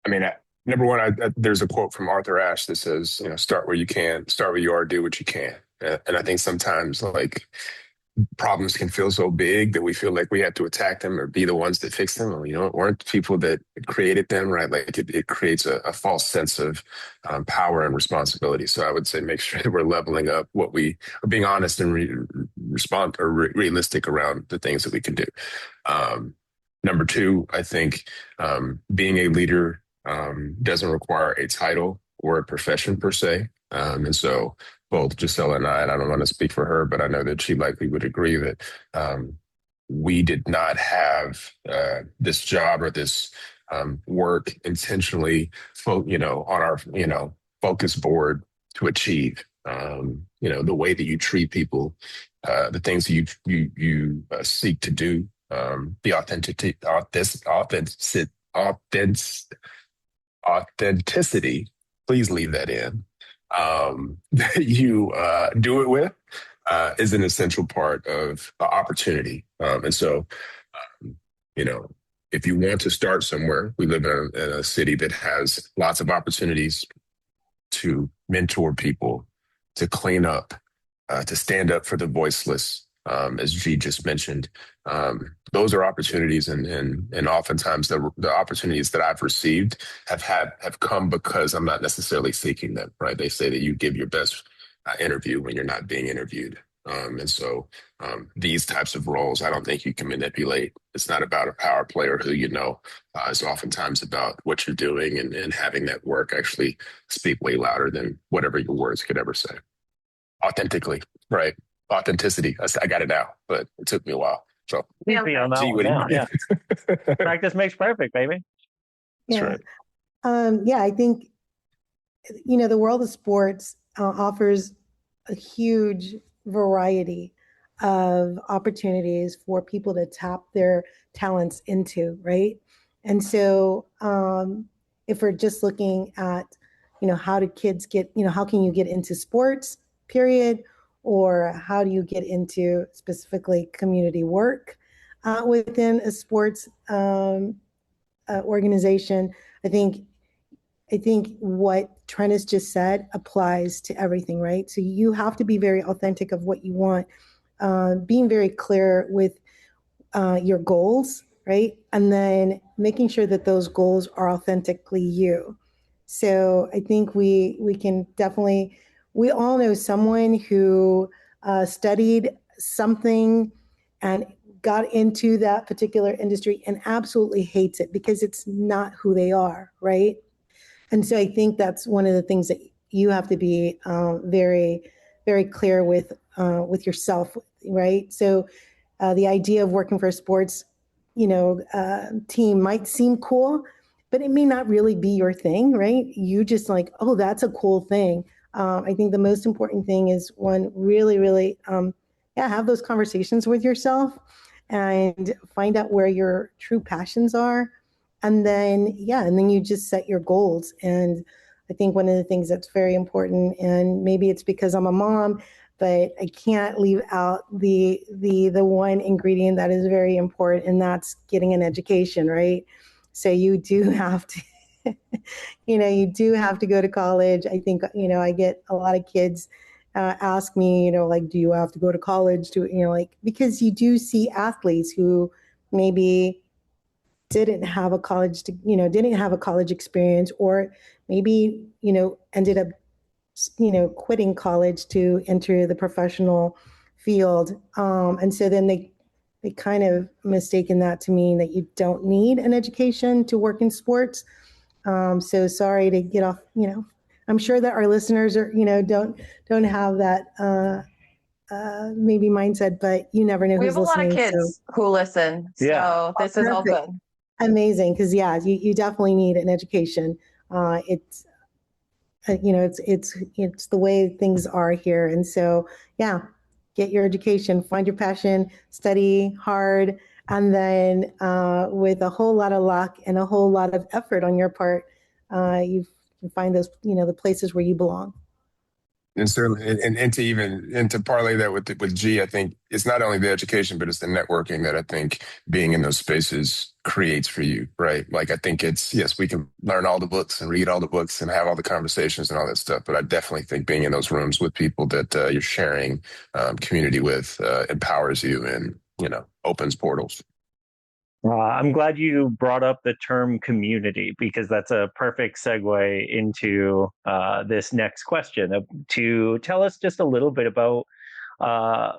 I mean, number one, there's a quote from Arthur Ashe that says, start where you can, start where you are, do what you can. And I think sometimes problems can feel so big that we feel like we have to attack them or be the ones that fix them. Well, it weren't people that created them, right? Like it creates a false sense of power and responsibility. So I would say make sure that we're leveling up what we are, being honest and realistic around the things that we can do. Number two, I think being a leader doesn't require a title or a profession per se. And so both Gissela and I don't want to speak for her, but I know that she likely would agree that we did not have this job or this work intentionally, on our, focus board to achieve. The way that you treat people, the things that you seek to do, the authenticity. Please leave that in. That you do it with is an essential part of opportunity. And so, if you want to start somewhere, we live in a city that has lots of opportunities to mentor people, to clean up, to stand up for the voiceless, as G just mentioned. Those are opportunities, and oftentimes the opportunities that I've received have come because I'm not necessarily seeking them. Right? They say that you give your best interview when you're not being interviewed, and so these types of roles, I don't think you can manipulate. It's not about a power play or who you know. It's oftentimes about what you're doing and having that work actually speak way louder than whatever your words could ever say. Authentically, right? Authenticity. I got it now, but it took me a while. So easy on that one now. Yeah. Practice makes perfect, baby. That's right. Yeah, I think, the world of sports offers a huge variety of opportunities for people to tap their talents into, right? And so if we're just looking at, how do kids get, how can you get into sports, period, or how do you get into specifically community work within a sports organization? I think what Trennis just said applies to everything, right? So you have to be very authentic of what you want, being very clear with your goals, right? And then making sure that those goals are authentically you. So I think we can definitely, we all know someone who studied something and got into that particular industry and absolutely hates it because it's not who they are, right? And so I think that's one of the things that you have to be very, very clear with yourself, right? So the idea of working for a sports, team might seem cool, but it may not really be your thing, right? You just like, oh, that's a cool thing. I think the most important thing is one, really, really, have those conversations with yourself and find out where your true passions are. And then you just set your goals. And I think one of the things that's very important, and maybe it's because I'm a mom, but I can't leave out the one ingredient that is very important, and that's getting an education, right? So you do have to, you do have to go to college. I think, I get a lot of kids ask me, like, do you have to go to college to, because you do see athletes who maybe didn't have a college experience, or maybe, ended up, quitting college to enter the professional field. And so then they kind of mistaken that to mean that you don't need an education to work in sports. So sorry to get off, I'm sure that our listeners are, don't have that maybe mindset, but you never know who's listening. We have a lot of kids who listen. So this is all good. Amazing. Because you definitely need an education. It's it's the way things are here. And so, get your education, find your passion, study hard, and then with a whole lot of luck and a whole lot of effort on your part, you find those, the places where you belong. And certainly, and to parlay that with G, I think it's not only the education, but it's the networking that I think being in those spaces creates for you, right? Like, I think it's, yes, we can learn all the books and read all the books and have all the conversations and all that stuff, but I definitely think being in those rooms with people that you're sharing community with empowers you and, opens portals. I'm glad you brought up the term community, because that's a perfect segue into this next question, to tell us just a little bit about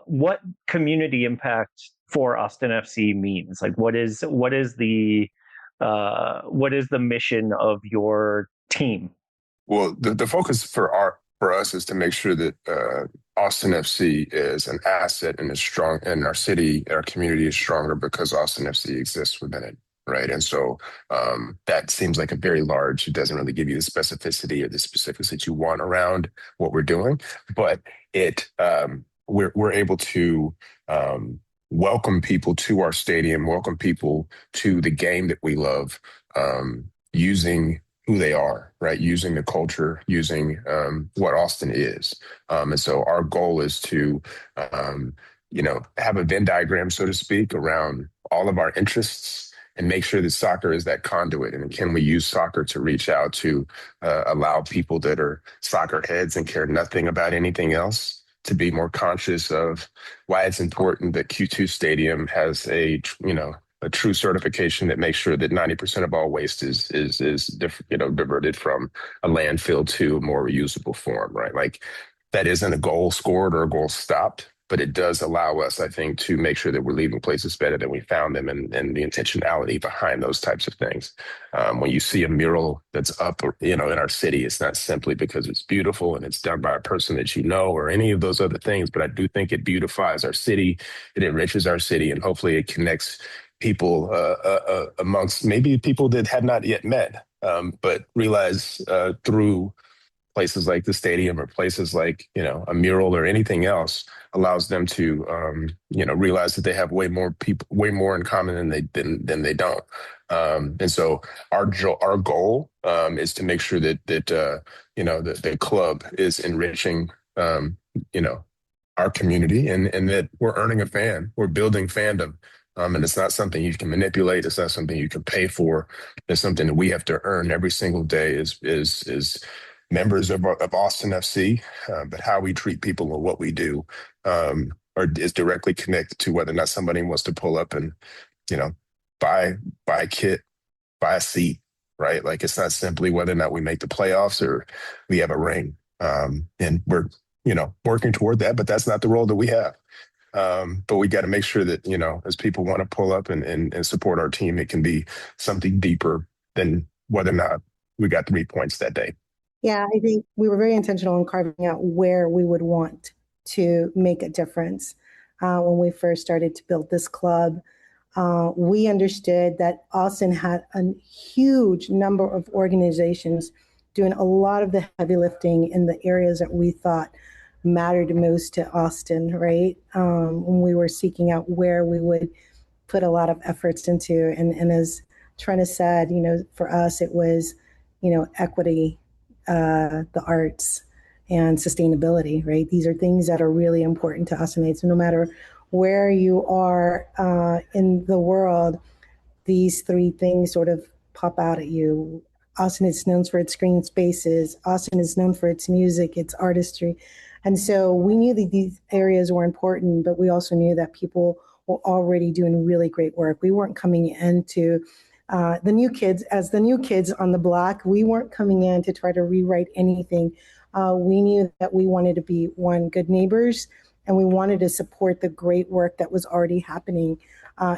what community impact for Austin FC means. Like, what is the mission of your team? Well, the focus for us is to make sure that Austin FC is an asset and is strong, and our city, our community is stronger because Austin FC exists within it, right? And so that seems like a very large, it doesn't really give you the specificity or the specifics that you want around what we're doing, but we're able to welcome people to our stadium, welcome people to the game that we love, using who they are, right? Using the culture, using what Austin is. And so our goal is to, have a Venn diagram, so to speak, around all of our interests and make sure that soccer is that conduit. And can we use soccer to reach out to allow people that are soccer heads and care nothing about anything else to be more conscious of why it's important that Q2 Stadium has a true certification that makes sure that 90% of all waste is diverted from a landfill to a more reusable form, right? Like, that isn't a goal scored or a goal stopped. but it does allow us, I think, to make sure that we're leaving places better than we found them, and the intentionality behind those types of things. When you see a mural that's up, in our city, it's not simply because it's beautiful and it's done by a person that you know or any of those other things, but I do think it beautifies our city, it enriches our city, and hopefully it connects people amongst maybe people that had not yet met, but realize through places like the stadium or places like a mural or anything else allows them to realize that they have way more in common than they don't. And so our goal is to make sure that the club is enriching our community, and that we're earning a fan, we're building fandom. And it's not something you can manipulate. It's not something you can pay for. It's something that we have to earn every single day is members of Austin FC. But how we treat people and what we do is directly connected to whether or not somebody wants to pull up and, buy a kit, buy a seat, right? Like, it's not simply whether or not we make the playoffs or we have a ring. And we're, working toward that, but that's not the role that we have. But we got to make sure that, as people want to pull up and support our team, it can be something deeper than whether or not we got 3 points that day. Yeah, I think we were very intentional in carving out where we would want to make a difference. When we first started to build this club, we understood that Austin had a huge number of organizations doing a lot of the heavy lifting in the areas that we thought mattered most to Austin, right? When we were seeking out where we would put a lot of efforts into. And as Trennis said, for us, it was, equity, the arts, and sustainability, right? These are things that are really important to Austinites. So no matter where you are in the world, these three things sort of pop out at you. Austin is known for its green spaces. Austin is known for its music, its artistry. And so we knew that these areas were important, but we also knew that people were already doing really great work. We weren't coming into the new kids on the block. We weren't coming in to try to rewrite anything. We knew that we wanted to be good neighbors, and we wanted to support the great work that was already happening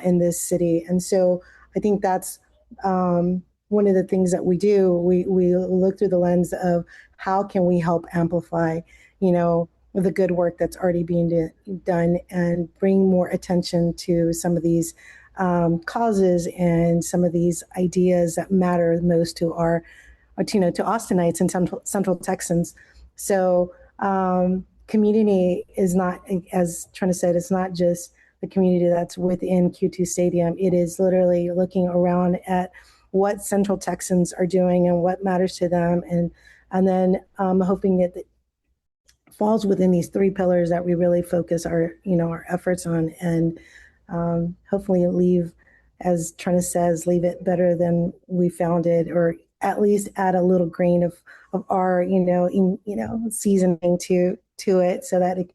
in this city. And so I think that's one of the things that we do. We look through the lens of how can we help amplify the good work that's already being done, and bring more attention to some of these causes and some of these ideas that matter most to to Austinites and Central Texans. So community is not, as Trennis said, it's not just the community that's within Q2 Stadium. It is literally looking around at what Central Texans are doing and what matters to them, and then hoping that it falls within these three pillars that we really focus our efforts on, and hopefully leave, as Trennis says, leave it better than we found it, or at least add a little grain of our seasoning to it, so that it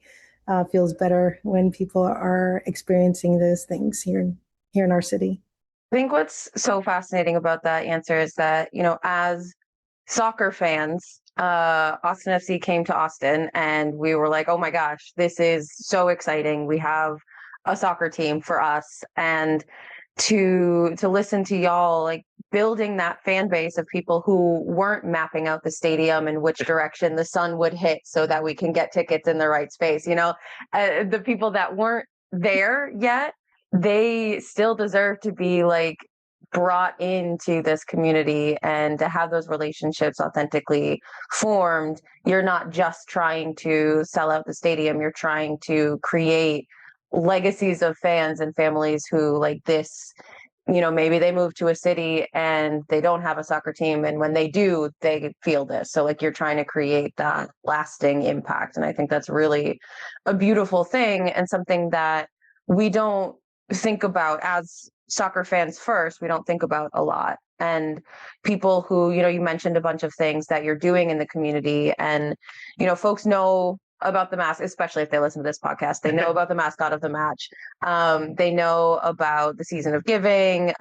feels better when people are experiencing those things here in our city. I think what's so fascinating about that answer is that, as soccer fans, Austin FC came to Austin and we were like, oh my gosh, this is so exciting. We have a soccer team for us. And to listen to y'all, like, building that fan base of people who weren't mapping out the stadium and which direction the sun would hit so that we can get tickets in the right space. The people that weren't there yet, they still deserve to be brought into this community, and to have those relationships authentically formed. You're not just trying to sell out the stadium, you're trying to create legacies of fans and families who, like this, maybe they move to a city and they don't have a soccer team, and when they do, they feel this. So you're trying to create that lasting impact. And I think that's really a beautiful thing, and something that we don't think about as soccer fans first. We don't think about a lot. And people who, you mentioned a bunch of things that you're doing in the community, and, folks know about the mask, especially if they listen to this podcast. They know about the mascot of the match. They know about the season of giving.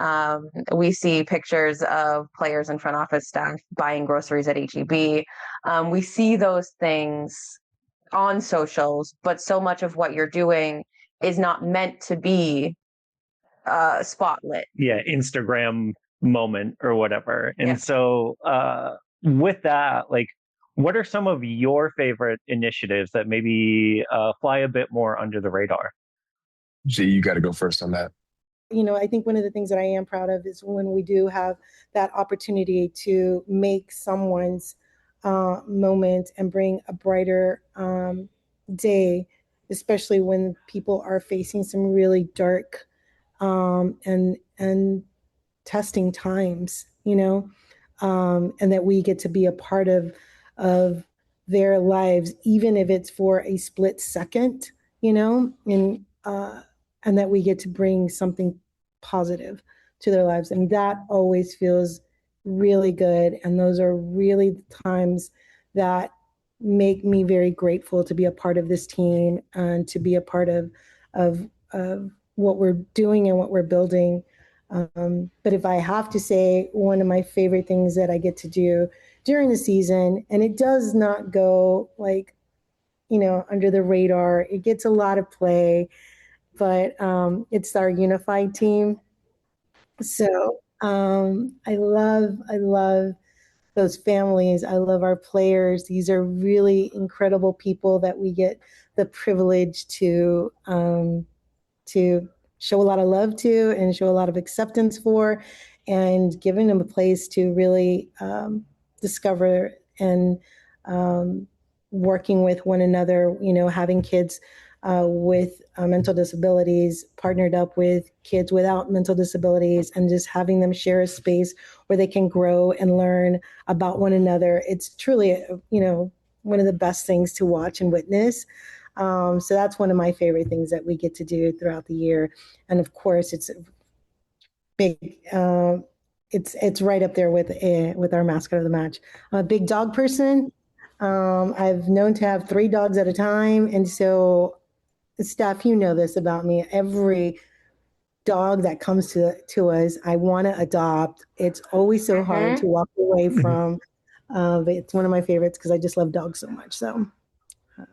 We see pictures of players and front office staff buying groceries at HEB. We see those things on socials, but so much of what you're doing is not meant to be spotlit. Yeah, Instagram moment or whatever. And Yeah. so with that, like, what are some of your favorite initiatives that maybe fly a bit more under the radar? G, you got to go first on that. I think one of the things that I am proud of is when we do have that opportunity to make someone's moment and bring a brighter day, especially when people are facing some really dark and testing times, and that we get to be a part of their lives, even if it's for a split second, and that we get to bring something positive to their lives. And that always feels really good. And those are really the times that make me very grateful to be a part of this team and to be a part of what we're doing and what we're building. But if I have to say, one of my favorite things that I get to do during the season, and it does not go under the radar, it gets a lot of play, but it's our unified team. So I love those families. I love our players. These are really incredible people that we get the privilege to show a lot of love to and show a lot of acceptance for, and giving them a place to really discover and working with one another, having kids with mental disabilities partnered up with kids without mental disabilities, and just having them share a space where they can grow and learn about one another. It's truly, one of the best things to watch and witness. So that's one of my favorite things that we get to do throughout the year. And of course, it's big. It's right up there with our mascot of the match. I'm a big dog person. I've known to have 3 dogs at a time, and so Steph, you know this about me. Every dog that comes to us, I want to adopt. It's always so hard to walk away from. But it's one of my favorites because I just love dogs so much. So.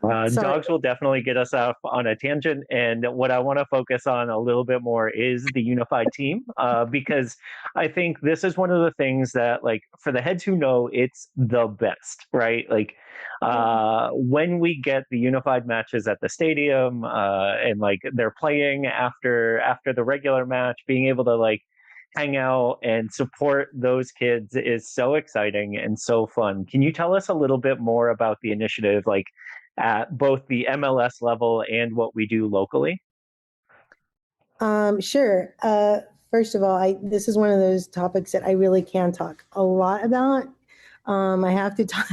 Dogs will definitely get us off on a tangent, and what I want to focus on a little bit more is the unified team, because I think this is one of the things that, like, for the heads who know, it's the best, right? Like, when we get the unified matches at the stadium, and like they're playing after the regular match, being able to like hang out and support those kids is so exciting and so fun. Can you tell us a little bit more about the initiative, like at both the MLS level and what we do locally? Sure. First of all, this is one of those topics that I really can talk a lot about. I have to talk.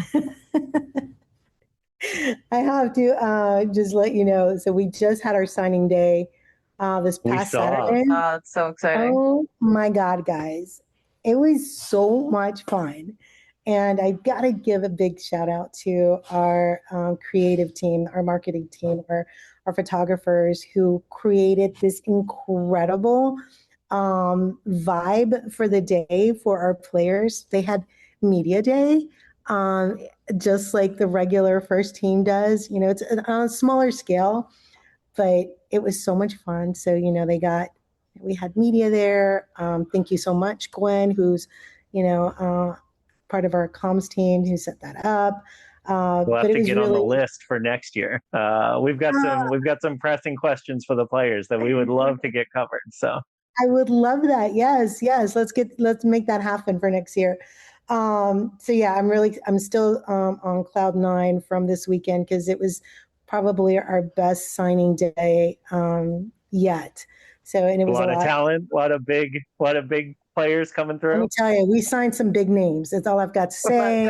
I have to just let you know. So we just had our signing day this past Saturday. Oh, it's so exciting. Oh my God, guys. It was so much fun. And I got to give a big shout out to our creative team, our marketing team, our photographers who created this incredible vibe for the day for our players. They had media day, just like the regular first team does. It's on a smaller scale, but it was so much fun. So, we had media there. Thank you so much, Gwen, who's, part of our comms team who set that up. We'll have to get on the list for next year. We've got some pressing questions for the players that we would love to get covered. So I would love that. Yes. Let's make that happen for next year. So yeah, I'm still on cloud 9 from this weekend because it was probably our best signing day yet. So, and it was a lot of talent, a lot of big players coming through. Let me tell you, we signed some big names. That's all I've got to say.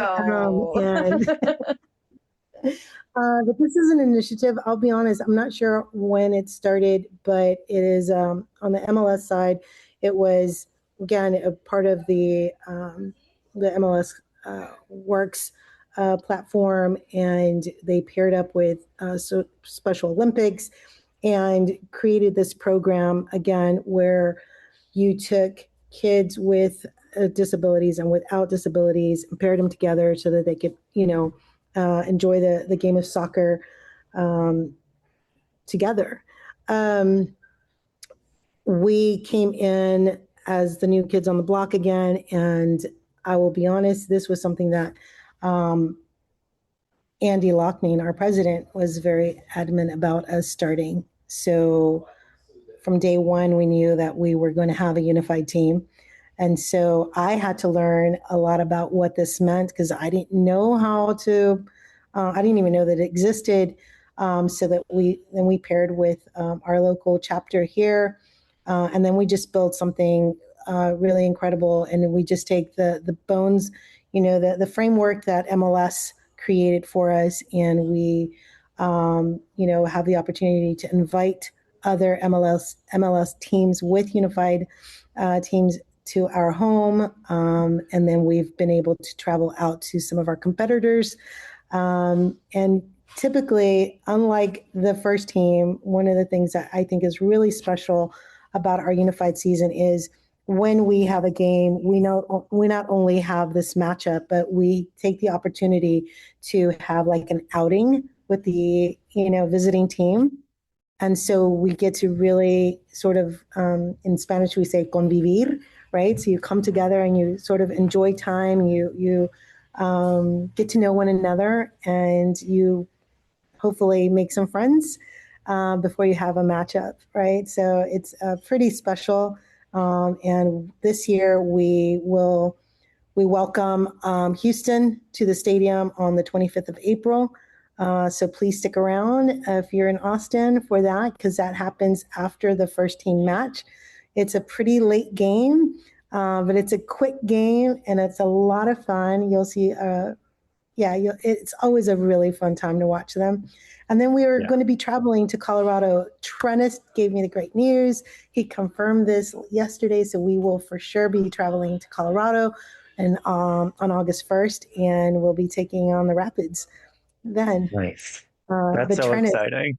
But this is an initiative. I'll be honest, I'm not sure when it started, but it is on the MLS side. It was, again, a part of the MLS Works platform, and they paired up with Special Olympics and created this program, again, where you took kids with disabilities and without disabilities and paired them together so that they could, enjoy the game of soccer together. We came in as the new kids on the block again, and I will be honest, this was something that Andy Loughnane, our president, was very adamant about us starting. So from day one, we knew that we were going to have a unified team. And so I had to learn a lot about what this meant because I didn't know how to, I didn't even know that it existed. So that we paired with our local chapter here. And then we just built something really incredible. And we just take the bones, the framework that MLS created for us. And we, have the opportunity to invite other MLS teams with unified teams to our home. And then we've been able to travel out to some of our competitors. And typically, unlike the first team, one of the things that I think is really special about our unified season is when we have a game, we not only have this matchup, but we take the opportunity to have like an outing with the visiting team. And so we get to really sort of, in Spanish, we say convivir, right? So you come together and you sort of enjoy time, you get to know one another, and you hopefully make some friends before you have a matchup, right? So it's pretty special. And this year we welcome Houston to the stadium on the 25th of April. So please stick around if you're in Austin for that, because that happens after the first team match. It's a pretty late game, but it's a quick game and it's a lot of fun. You'll see, it's always a really fun time to watch them. And then we are going to be traveling to Colorado. Trennis gave me the great news. He confirmed this yesterday, so we will for sure be traveling to Colorado and on August 1st, and we'll be taking on the Rapids then. Nice. That's so Trennis, exciting.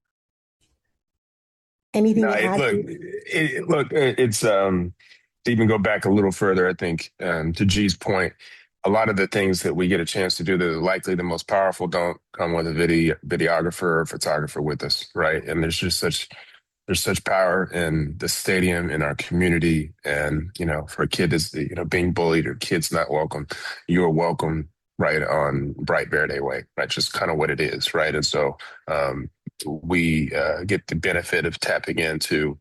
Anything to add? It's to even go back a little further, I think, to G's point, a lot of the things that we get a chance to do that are likely the most powerful don't come with a videographer or photographer with us, right? And there's such power in the stadium, in our community, and for a kid that's being bullied or kids not welcome, you are welcome right on Bright Verde Way, right? Just kind of what it is, right? And so we get the benefit of tapping into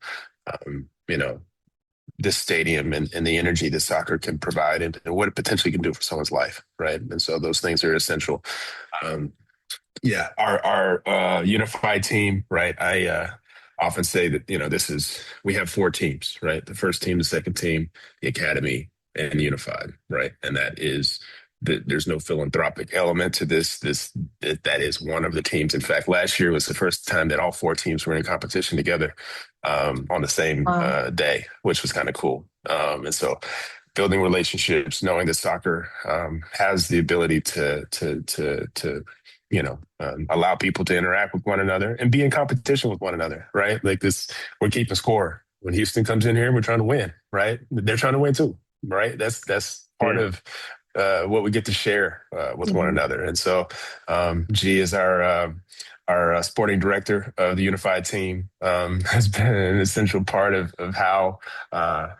this stadium and the energy that soccer can provide and what it potentially can do for someone's life, right? And so those things are essential. Our unified team, right? I often say that we have 4 teams, right? The first team, the second team, the academy, and unified, right? And that is there's no philanthropic element to this. That is one of the teams. In fact, last year was the first time that all 4 teams were in competition together on the same day, which was kind of cool. And so, building relationships, knowing that soccer has the ability to allow people to interact with one another and be in competition with one another, right? Like this, we're keeping score. When Houston comes in here, we're trying to win, right? They're trying to win too, right? That's part of what we get to share with one another. And so G is our sporting director of the unified team, has been an essential part of how that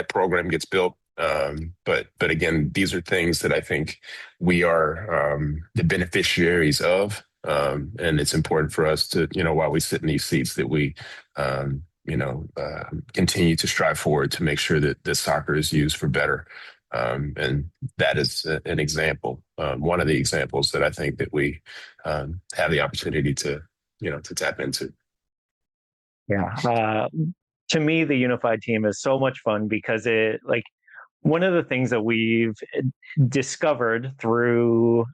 program gets built. But again, these are things that I think we are the beneficiaries of, and it's important for us to while we sit in these seats that we continue to strive forward to make sure that the soccer is used for better. And that is an example, one of the examples that I think that we have the opportunity to tap into. Yeah. To me, the unified team is so much fun because one of the things that we've discovered through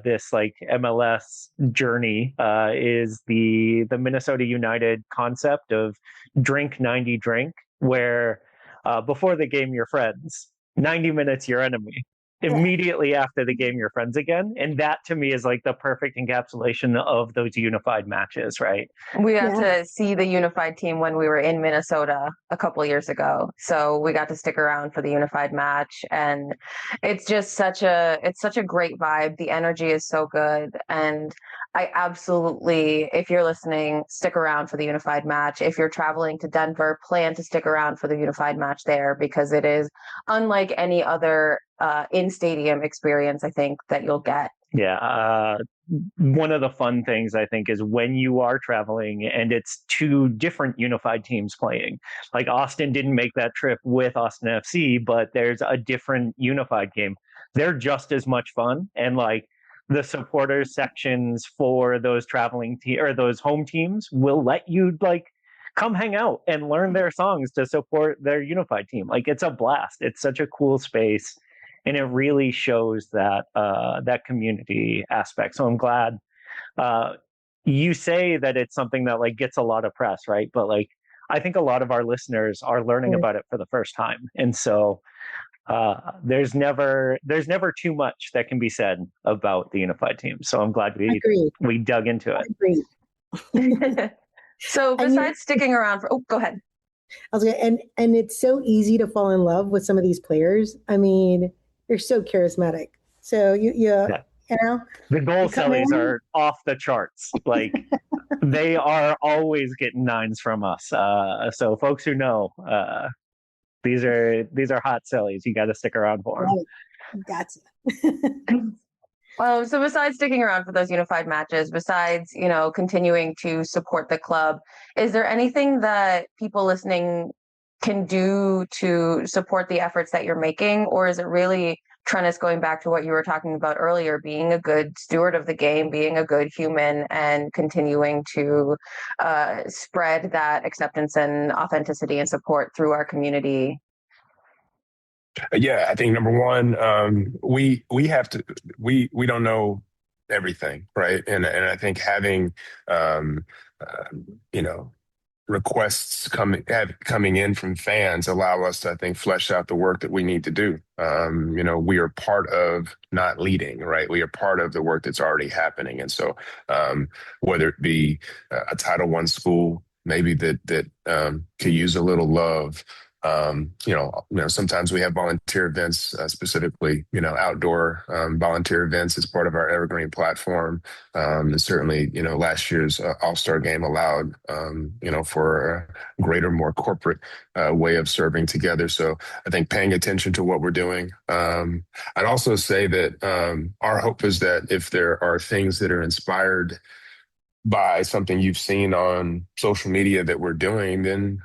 this MLS journey is the Minnesota United concept of drink 90 drink, where before the game you're friends, 90 minutes your enemy. immediately after the game, you're friends again. And that to me is like the perfect encapsulation of those unified matches, right? We got to see the unified team when we were in Minnesota a couple years ago. So we got to stick around for the unified match. And it's just such a great vibe. The energy is so good. And I absolutely, if you're listening, stick around for the unified match. If you're traveling to Denver, plan to stick around for the unified match there, because it is unlike any other in-stadium experience, I think, that you'll get. Yeah. One of the fun things, I think, is when you are traveling and it's two different unified teams playing. Like Austin didn't make that trip with Austin FC, but there's a different unified game. They're just as much fun. And like the supporters sections for those traveling or those home teams will let you like come hang out and learn their songs to support their unified team. Like it's a blast. It's such a cool space. And it really shows that that community aspect. So I'm glad you say that it's something that like gets a lot of press, right? But like I think a lot of our listeners are learning about it for the first time, and so there's never too much that can be said about the unified team. So I'm glad we dug into it. So besides sticking around for, go ahead. I was gonna, and it's so easy to fall in love with some of these players. I mean, they're so charismatic. So you know, the goal sellies are off the charts. Like they are always getting nines from us. So folks who know, these are hot sellies. You got to stick around for them. Gotcha. So besides sticking around for those unified matches, besides, continuing to support the club, is there anything that people listening can do to support the efforts that you're making? Or is it really, Trennis, going back to what you were talking about earlier, being a good steward of the game, being a good human, and continuing to spread that acceptance and authenticity and support through our community? Yeah, I think number one, we have to we don't know everything, right? And I think having requests coming in from fans allow us to, I think, flesh out the work that we need to do. We are part of not leading, right? We are part of the work that's already happening, and so whether it be a Title I school, maybe that could use a little love. Sometimes we have volunteer events, specifically, outdoor volunteer events as part of our Evergreen platform. And certainly, last year's All-Star game allowed, for a greater, more corporate way of serving together. So I think paying attention to what we're doing. I'd also say that our hope is that if there are things that are inspired by something you've seen on social media that we're doing, then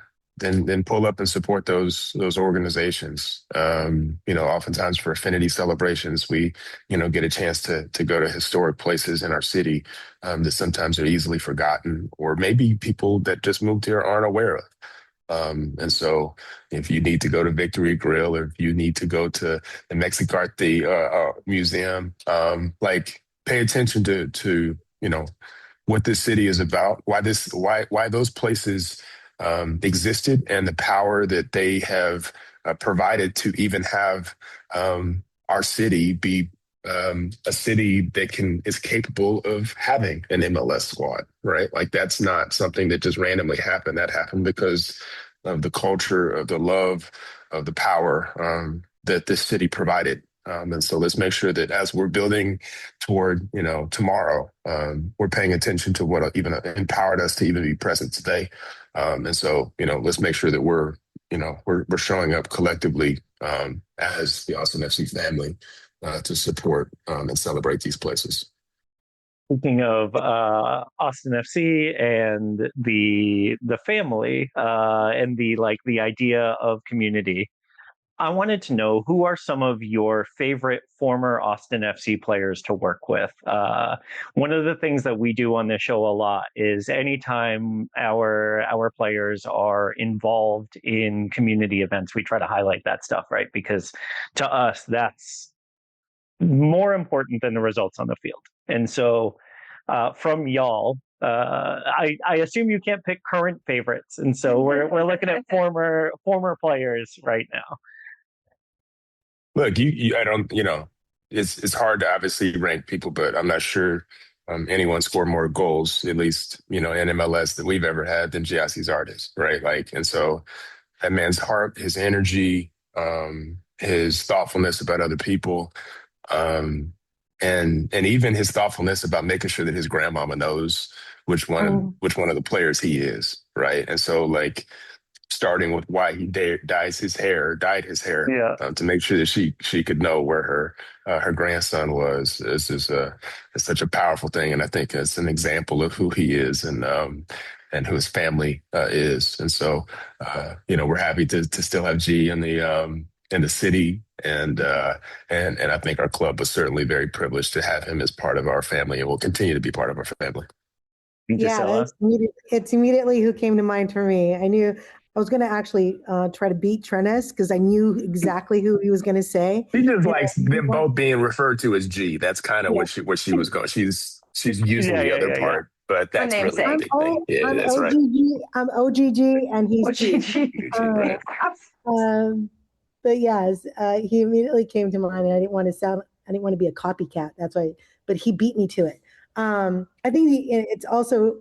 pull up and support those organizations. Oftentimes for affinity celebrations, we, get a chance to go to historic places in our city that sometimes are easily forgotten, or maybe people that just moved here aren't aware of. And so if you need to go to Victory Grill, or if you need to go to the Mexicarte Museum, pay attention to what this city is about, why those places existed, and the power that they have provided to even have our city be a city that is capable of having an MLS squad, right? Like that's not something that just randomly happened. That happened because of the culture, of the love, of the power that this city provided. And so let's make sure that as we're building toward, tomorrow, we're paying attention to what even empowered us to even be present today. And so, let's make sure that we're showing up collectively as the Austin FC family to support and celebrate these places. Speaking of Austin FC and the family and the idea of community, I wanted to know, who are some of your favorite former Austin FC players to work with? One of the things that we do on this show a lot is anytime our players are involved in community events, we try to highlight that stuff, right? Because to us, that's more important than the results on the field. And so from y'all, I assume you can't pick current favorites. And so we're looking at former players right now. Look, I don't, it's hard to obviously rank people, but I'm not sure anyone scored more goals, at least, in MLS that we've ever had than Giassi's artist, right? Like, and so that man's heart, his energy, his thoughtfulness about other people, um, and even his thoughtfulness about making sure that his grandmama knows which one of the players he is, right? And so, like, starting with why he dyed his hair Yeah. to make sure that she could know where her grandson was. It's such a powerful thing, and I think it's an example of who he is and who his family is. And so, we're happy to still have G in the city, and I think our club was certainly very privileged to have him as part of our family, and will continue to be part of our family. Yeah, it's immediately who came to mind for me. I knew I was going to actually try to beat Trennis because I knew exactly who he was going to say. She just likes them both being referred to as G. That's kind of what she was going. She's using the other part, but that's really the big thing. Yeah, that's right. I'm OGG and he's OGG. Right. But yes, he immediately came to mind, and I didn't want to be a copycat. That's why, but he beat me to it. I think it's also,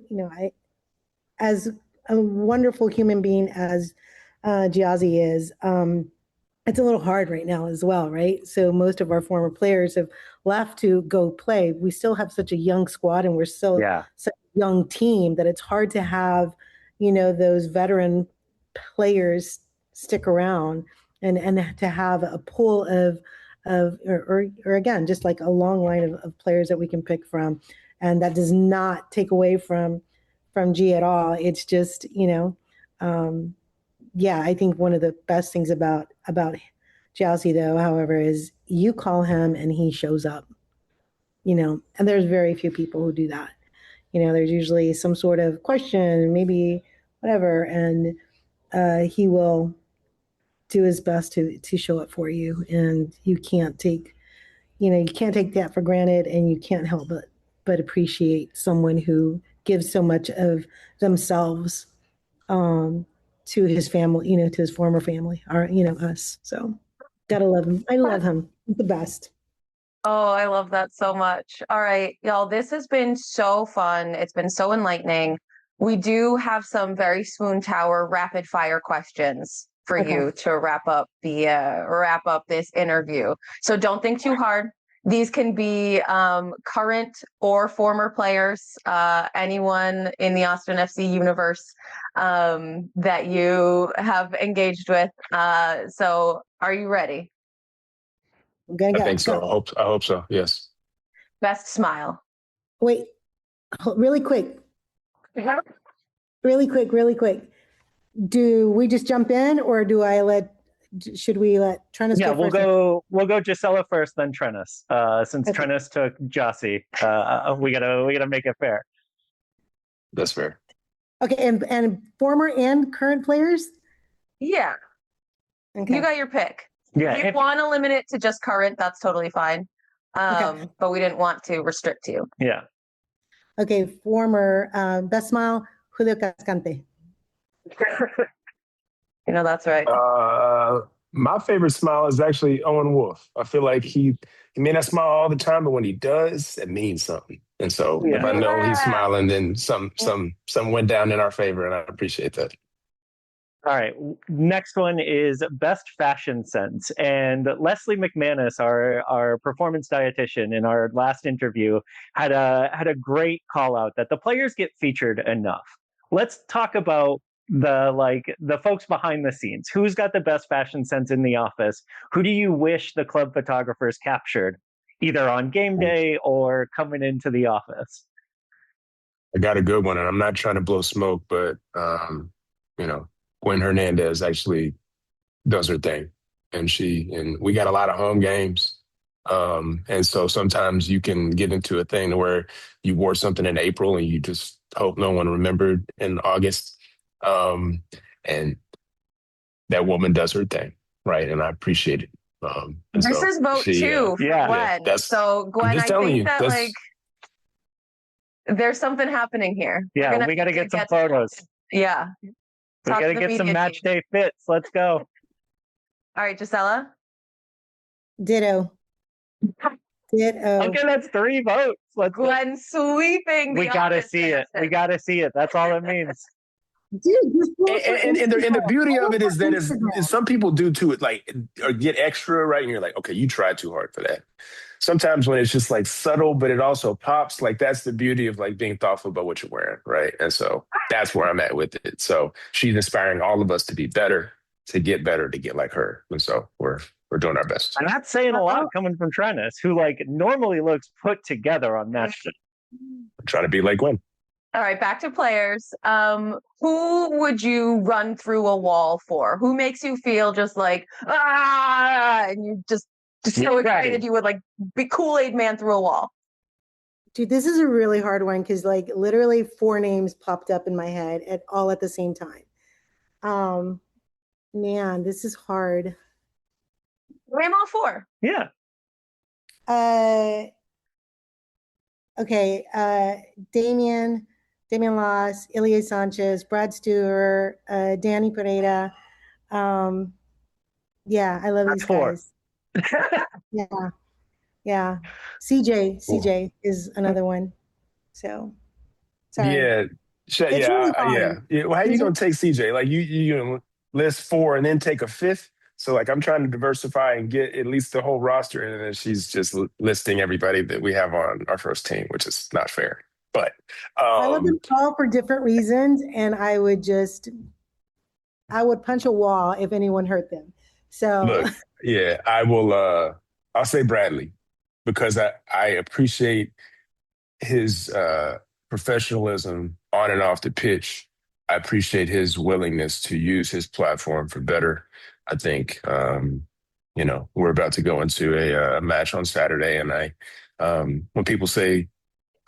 as a wonderful human being as Giazzi is, it's a little hard right now as well, right? So most of our former players have left to go play. We still have such a young squad, and we're still such a young team that it's hard to have, those veteran players stick around and to have a pool or again, just like a long line of players that we can pick from. And that does not take away from G at all. It's just, I think one of the best things about Jousy, though, however, is you call him and he shows up, and there's very few people who do that. There's usually some sort of question, maybe whatever, and he will do his best to show up for you. And you can't take that for granted, and you can't help but appreciate someone who gives so much of themselves to his family, to his former family, or, us. So gotta love him. I love him. He's the best. Oh, I love that so much. All right, y'all, this has been so fun. It's been so enlightening. We do have some very SWOONTOWER rapid fire questions for you to wrap up this interview. So don't think too hard. These can be current or former players, anyone in the Austin FC universe that you have engaged with. So are you ready? I think so. I hope so. Yes. Best smile. Wait, really quick. Really quick. Do we just jump in, or should we let Trennis go first? We'll go Gissela first, then Trennis. Since Trennis took Giassi, we gotta make it fair. That's fair. Okay, and former and current players? Yeah. Okay. You got your pick. Yeah. If you want to limit it to just current, that's totally fine. But we didn't want to restrict you. Yeah. Okay, former best smile, Julio Cascante. That's right. My favorite smile is actually Owen Wolf. I feel like he may not smile all the time, but when he does, it means something. And so if I know he's smiling, then some went down in our favor, and I appreciate that. All right. Next one is best fashion sense. And Leslie MacManus, our performance dietitian, in our last interview, had a great call out that the players get featured enough. Let's talk about the folks behind the scenes. Who's got the best fashion sense in the office? Who do you wish the club photographers captured, either on game day or coming into the office? I got a good one, and I'm not trying to blow smoke, but Gwen Hernandez actually does her thing, and we got a lot of home games. And so sometimes you can get into a thing where you wore something in April and you just hope no one remembered in August. And that woman does her thing, right? And I appreciate it. This is vote 2 for Gwen. So Gwen, I think that there's something happening here. Yeah, we got to get some photos. Yeah. We got to get some match day fits. Let's go. All right, Gissela. Ditto. Ditto. Okay, that's 3 votes. Glenn sweeping. We got to see it. We got to see it. That's all it means. Dude, and the beauty of it is that is some people do too, like, or get extra, right? And you're like, okay, you tried too hard for that. Sometimes when it's just like subtle, but it also pops, like that's the beauty of like being thoughtful about what you're wearing, right? And so that's where I'm at with it. So she's inspiring all of us to be better, to get like her. And so we're doing our best. And that's saying a lot coming from Trennis, who like normally looks put together on match day. I'm trying to be like Gwen. All right, back to players. Who would you run through a wall for? Who makes you feel just like, and you just so excited you would like be Kool-Aid man through a wall? Dude, this is a really hard one because like literally 4 names popped up in my head all at the same time. Man, this is hard. Name all 4. Yeah. Okay. Damian Loss, Ilya Sanchez, Brad Stewart, Danny Pereira. Yeah, I love these guys. Yeah. CJ is another one. So, sorry. Yeah. Well, how you gonna take CJ? Like you list 4 and then take a 5th. So like I'm trying to diversify and get at least the whole roster, and then she's just listing everybody that we have on our first team, which is not fair. But I love them all for different reasons, and I would punch a wall if anyone hurt them. So look, yeah, I will. I'll say Bradley because I appreciate his professionalism on and off the pitch. I appreciate his willingness to use his platform for better. I think, we're about to go into a match on Saturday, and when people say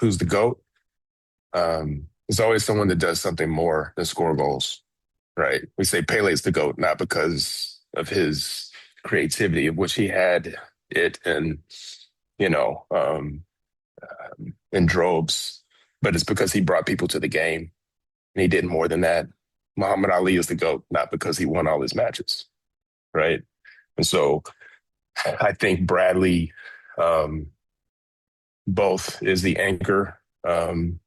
who's the GOAT, it's always someone that does something more than score goals, right? We say Pele's the GOAT, not because of his creativity, of which he had it in droves, but it's because he brought people to the game, and he did more than that. Muhammad Ali is the GOAT, not because he won all his matches, right? And so I think Bradley both is the anchor on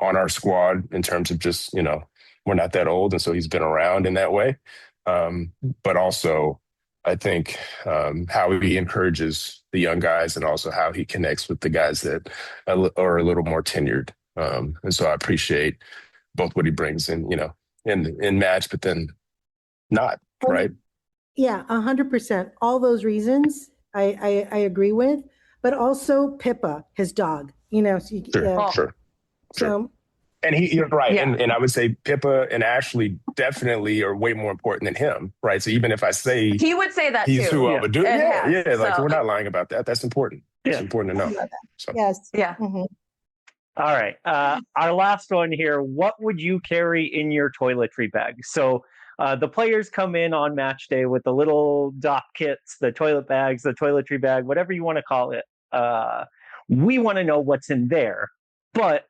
our squad in terms of just, we're not that old, and so he's been around in that way. But also, I think how he encourages the young guys and also how he connects with the guys that are a little more tenured. And so I appreciate both what he brings in match, but then not, right? Yeah, 100%. All those reasons I agree with, but also Pippa, his dog, Sure. So, and you're right. Yeah. And I would say Pippa and Ashley definitely are way more important than him, right? So even if I say he would say that he's too. Who I would do, like we're not lying about that. That's important. It's important to know. So. Yes. Yeah. Mm-hmm. All right. Our last one here. What would you carry in your toiletry bag? So the players come in on match day with the little dock kits, the toilet bags, the toiletry bag, whatever you want to call it. We want to know what's in there, but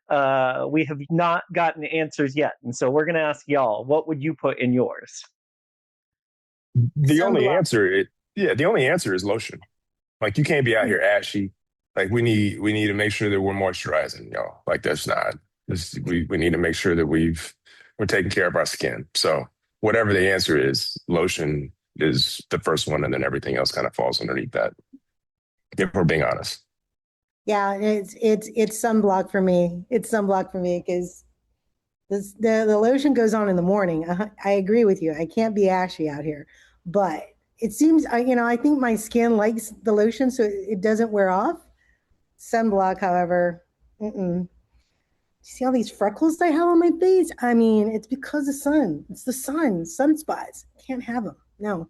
we have not gotten answers yet. And so we're going to ask y'all, what would you put in yours? The only answer is lotion. Like you can't be out here ashy. Like we need to make sure that we're moisturizing, y'all. Like we need to make sure that we're taking care of our skin. So whatever the answer is, lotion is the first one, and then everything else kind of falls underneath that. If we're being honest. Yeah, it's sunblock for me. It's sunblock for me because the lotion goes on in the morning. I agree with you. I can't be ashy out here, but it seems I think my skin likes the lotion, so it doesn't wear off. Sunblock, however, see all these freckles I have on my face? I mean, it's because of sun. It's the sunspots. Can't have them. No.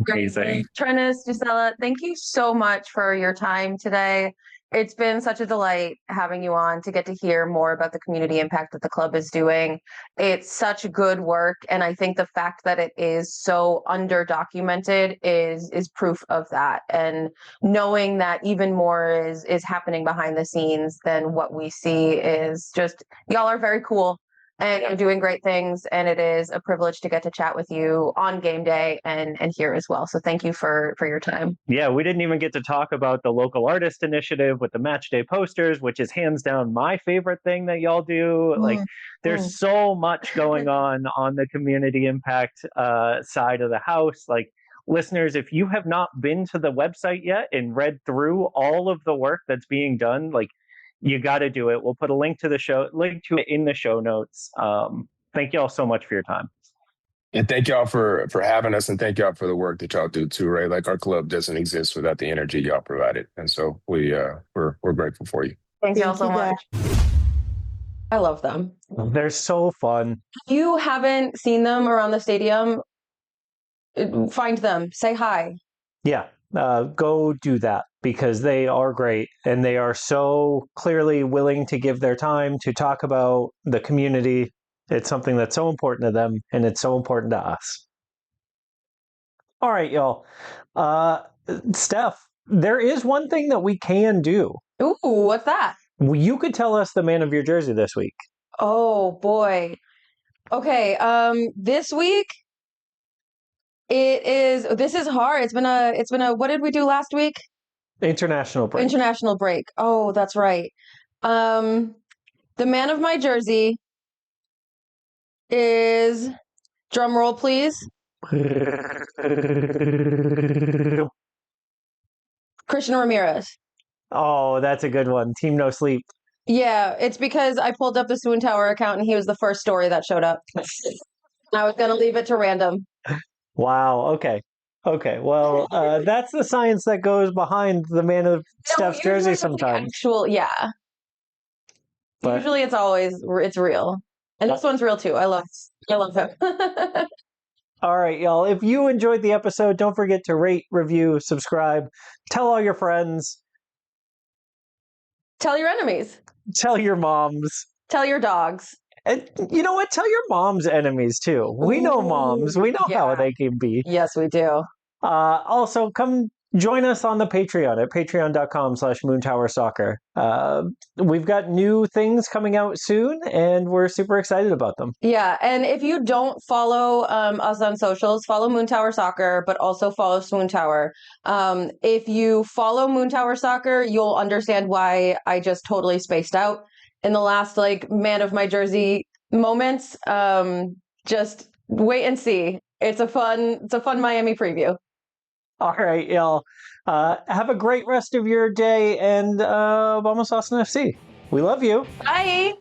Amazing. Trennis, Gissela, thank you so much for your time today. It's been such a delight having you on to get to hear more about the community impact that the club is doing. It's such good work, and I think the fact that it is so underdocumented is proof of that. And knowing that even more is happening behind the scenes than what we see is just, y'all are very cool. and you're doing great things. And it is a privilege to get to chat with you on game day and here as well. So thank you for your time. Yeah, we didn't even get to talk about the local artist initiative with the match day posters, which is hands down my favorite thing that y'all do. Like, there's so much going on the community impact side of the house. Like, listeners, if you have not been to the website yet and read through all of the work that's being done, like, you got to do it. We'll put a link to it in the show notes. Thank you all so much for your time. And thank y'all for having us, and thank y'all for the work that y'all do too, right? Like, our club doesn't exist without the energy y'all provided. And so we're grateful for you. Thank y'all so much. I love them. They're so fun. If you haven't seen them around the stadium, find them, say hi. Yeah, go do that, because they are great, and they are so clearly willing to give their time to talk about the community. It's something that's so important to them, and it's so important to us. All right, y'all. Steph, there is one thing that we can do. Ooh, what's that? You could tell us the man of your jersey this week. Oh boy. Okay, this week this is hard. It's been a what did we do last week? International break. Oh, that's right. The man of my jersey is, drum roll please, Christian Ramirez. Oh, that's a good one. Team No Sleep. Yeah, it's because I pulled up the SWOONTOWER account and he was the first story that showed up. I was going to leave it to random. Wow. Okay. Well, that's the science that goes behind the man of Steph's jersey sometimes. Yeah. But usually it's real. And this one's real too. I love him. All right, y'all. If you enjoyed the episode, don't forget to rate, review, subscribe, tell all your friends. Tell your enemies. Tell your moms. Tell your dogs. And you know what? Tell your mom's enemies too. We know moms. We know how they can be. Yes, we do. Also, come join us on the Patreon at patreon.com/moontowersoccer. We've got new things coming out soon, and we're super excited about them. Yeah, and if you don't follow us on socials, follow Moontower Soccer, but also follow SWOONTOWER. If you follow Moontower Soccer, you'll understand why I just totally spaced out in the last man of my jersey moments. Just wait and see. It's a fun Miami preview. All right, y'all. Have a great rest of your day, and vamos Austin FC. We love you. Bye.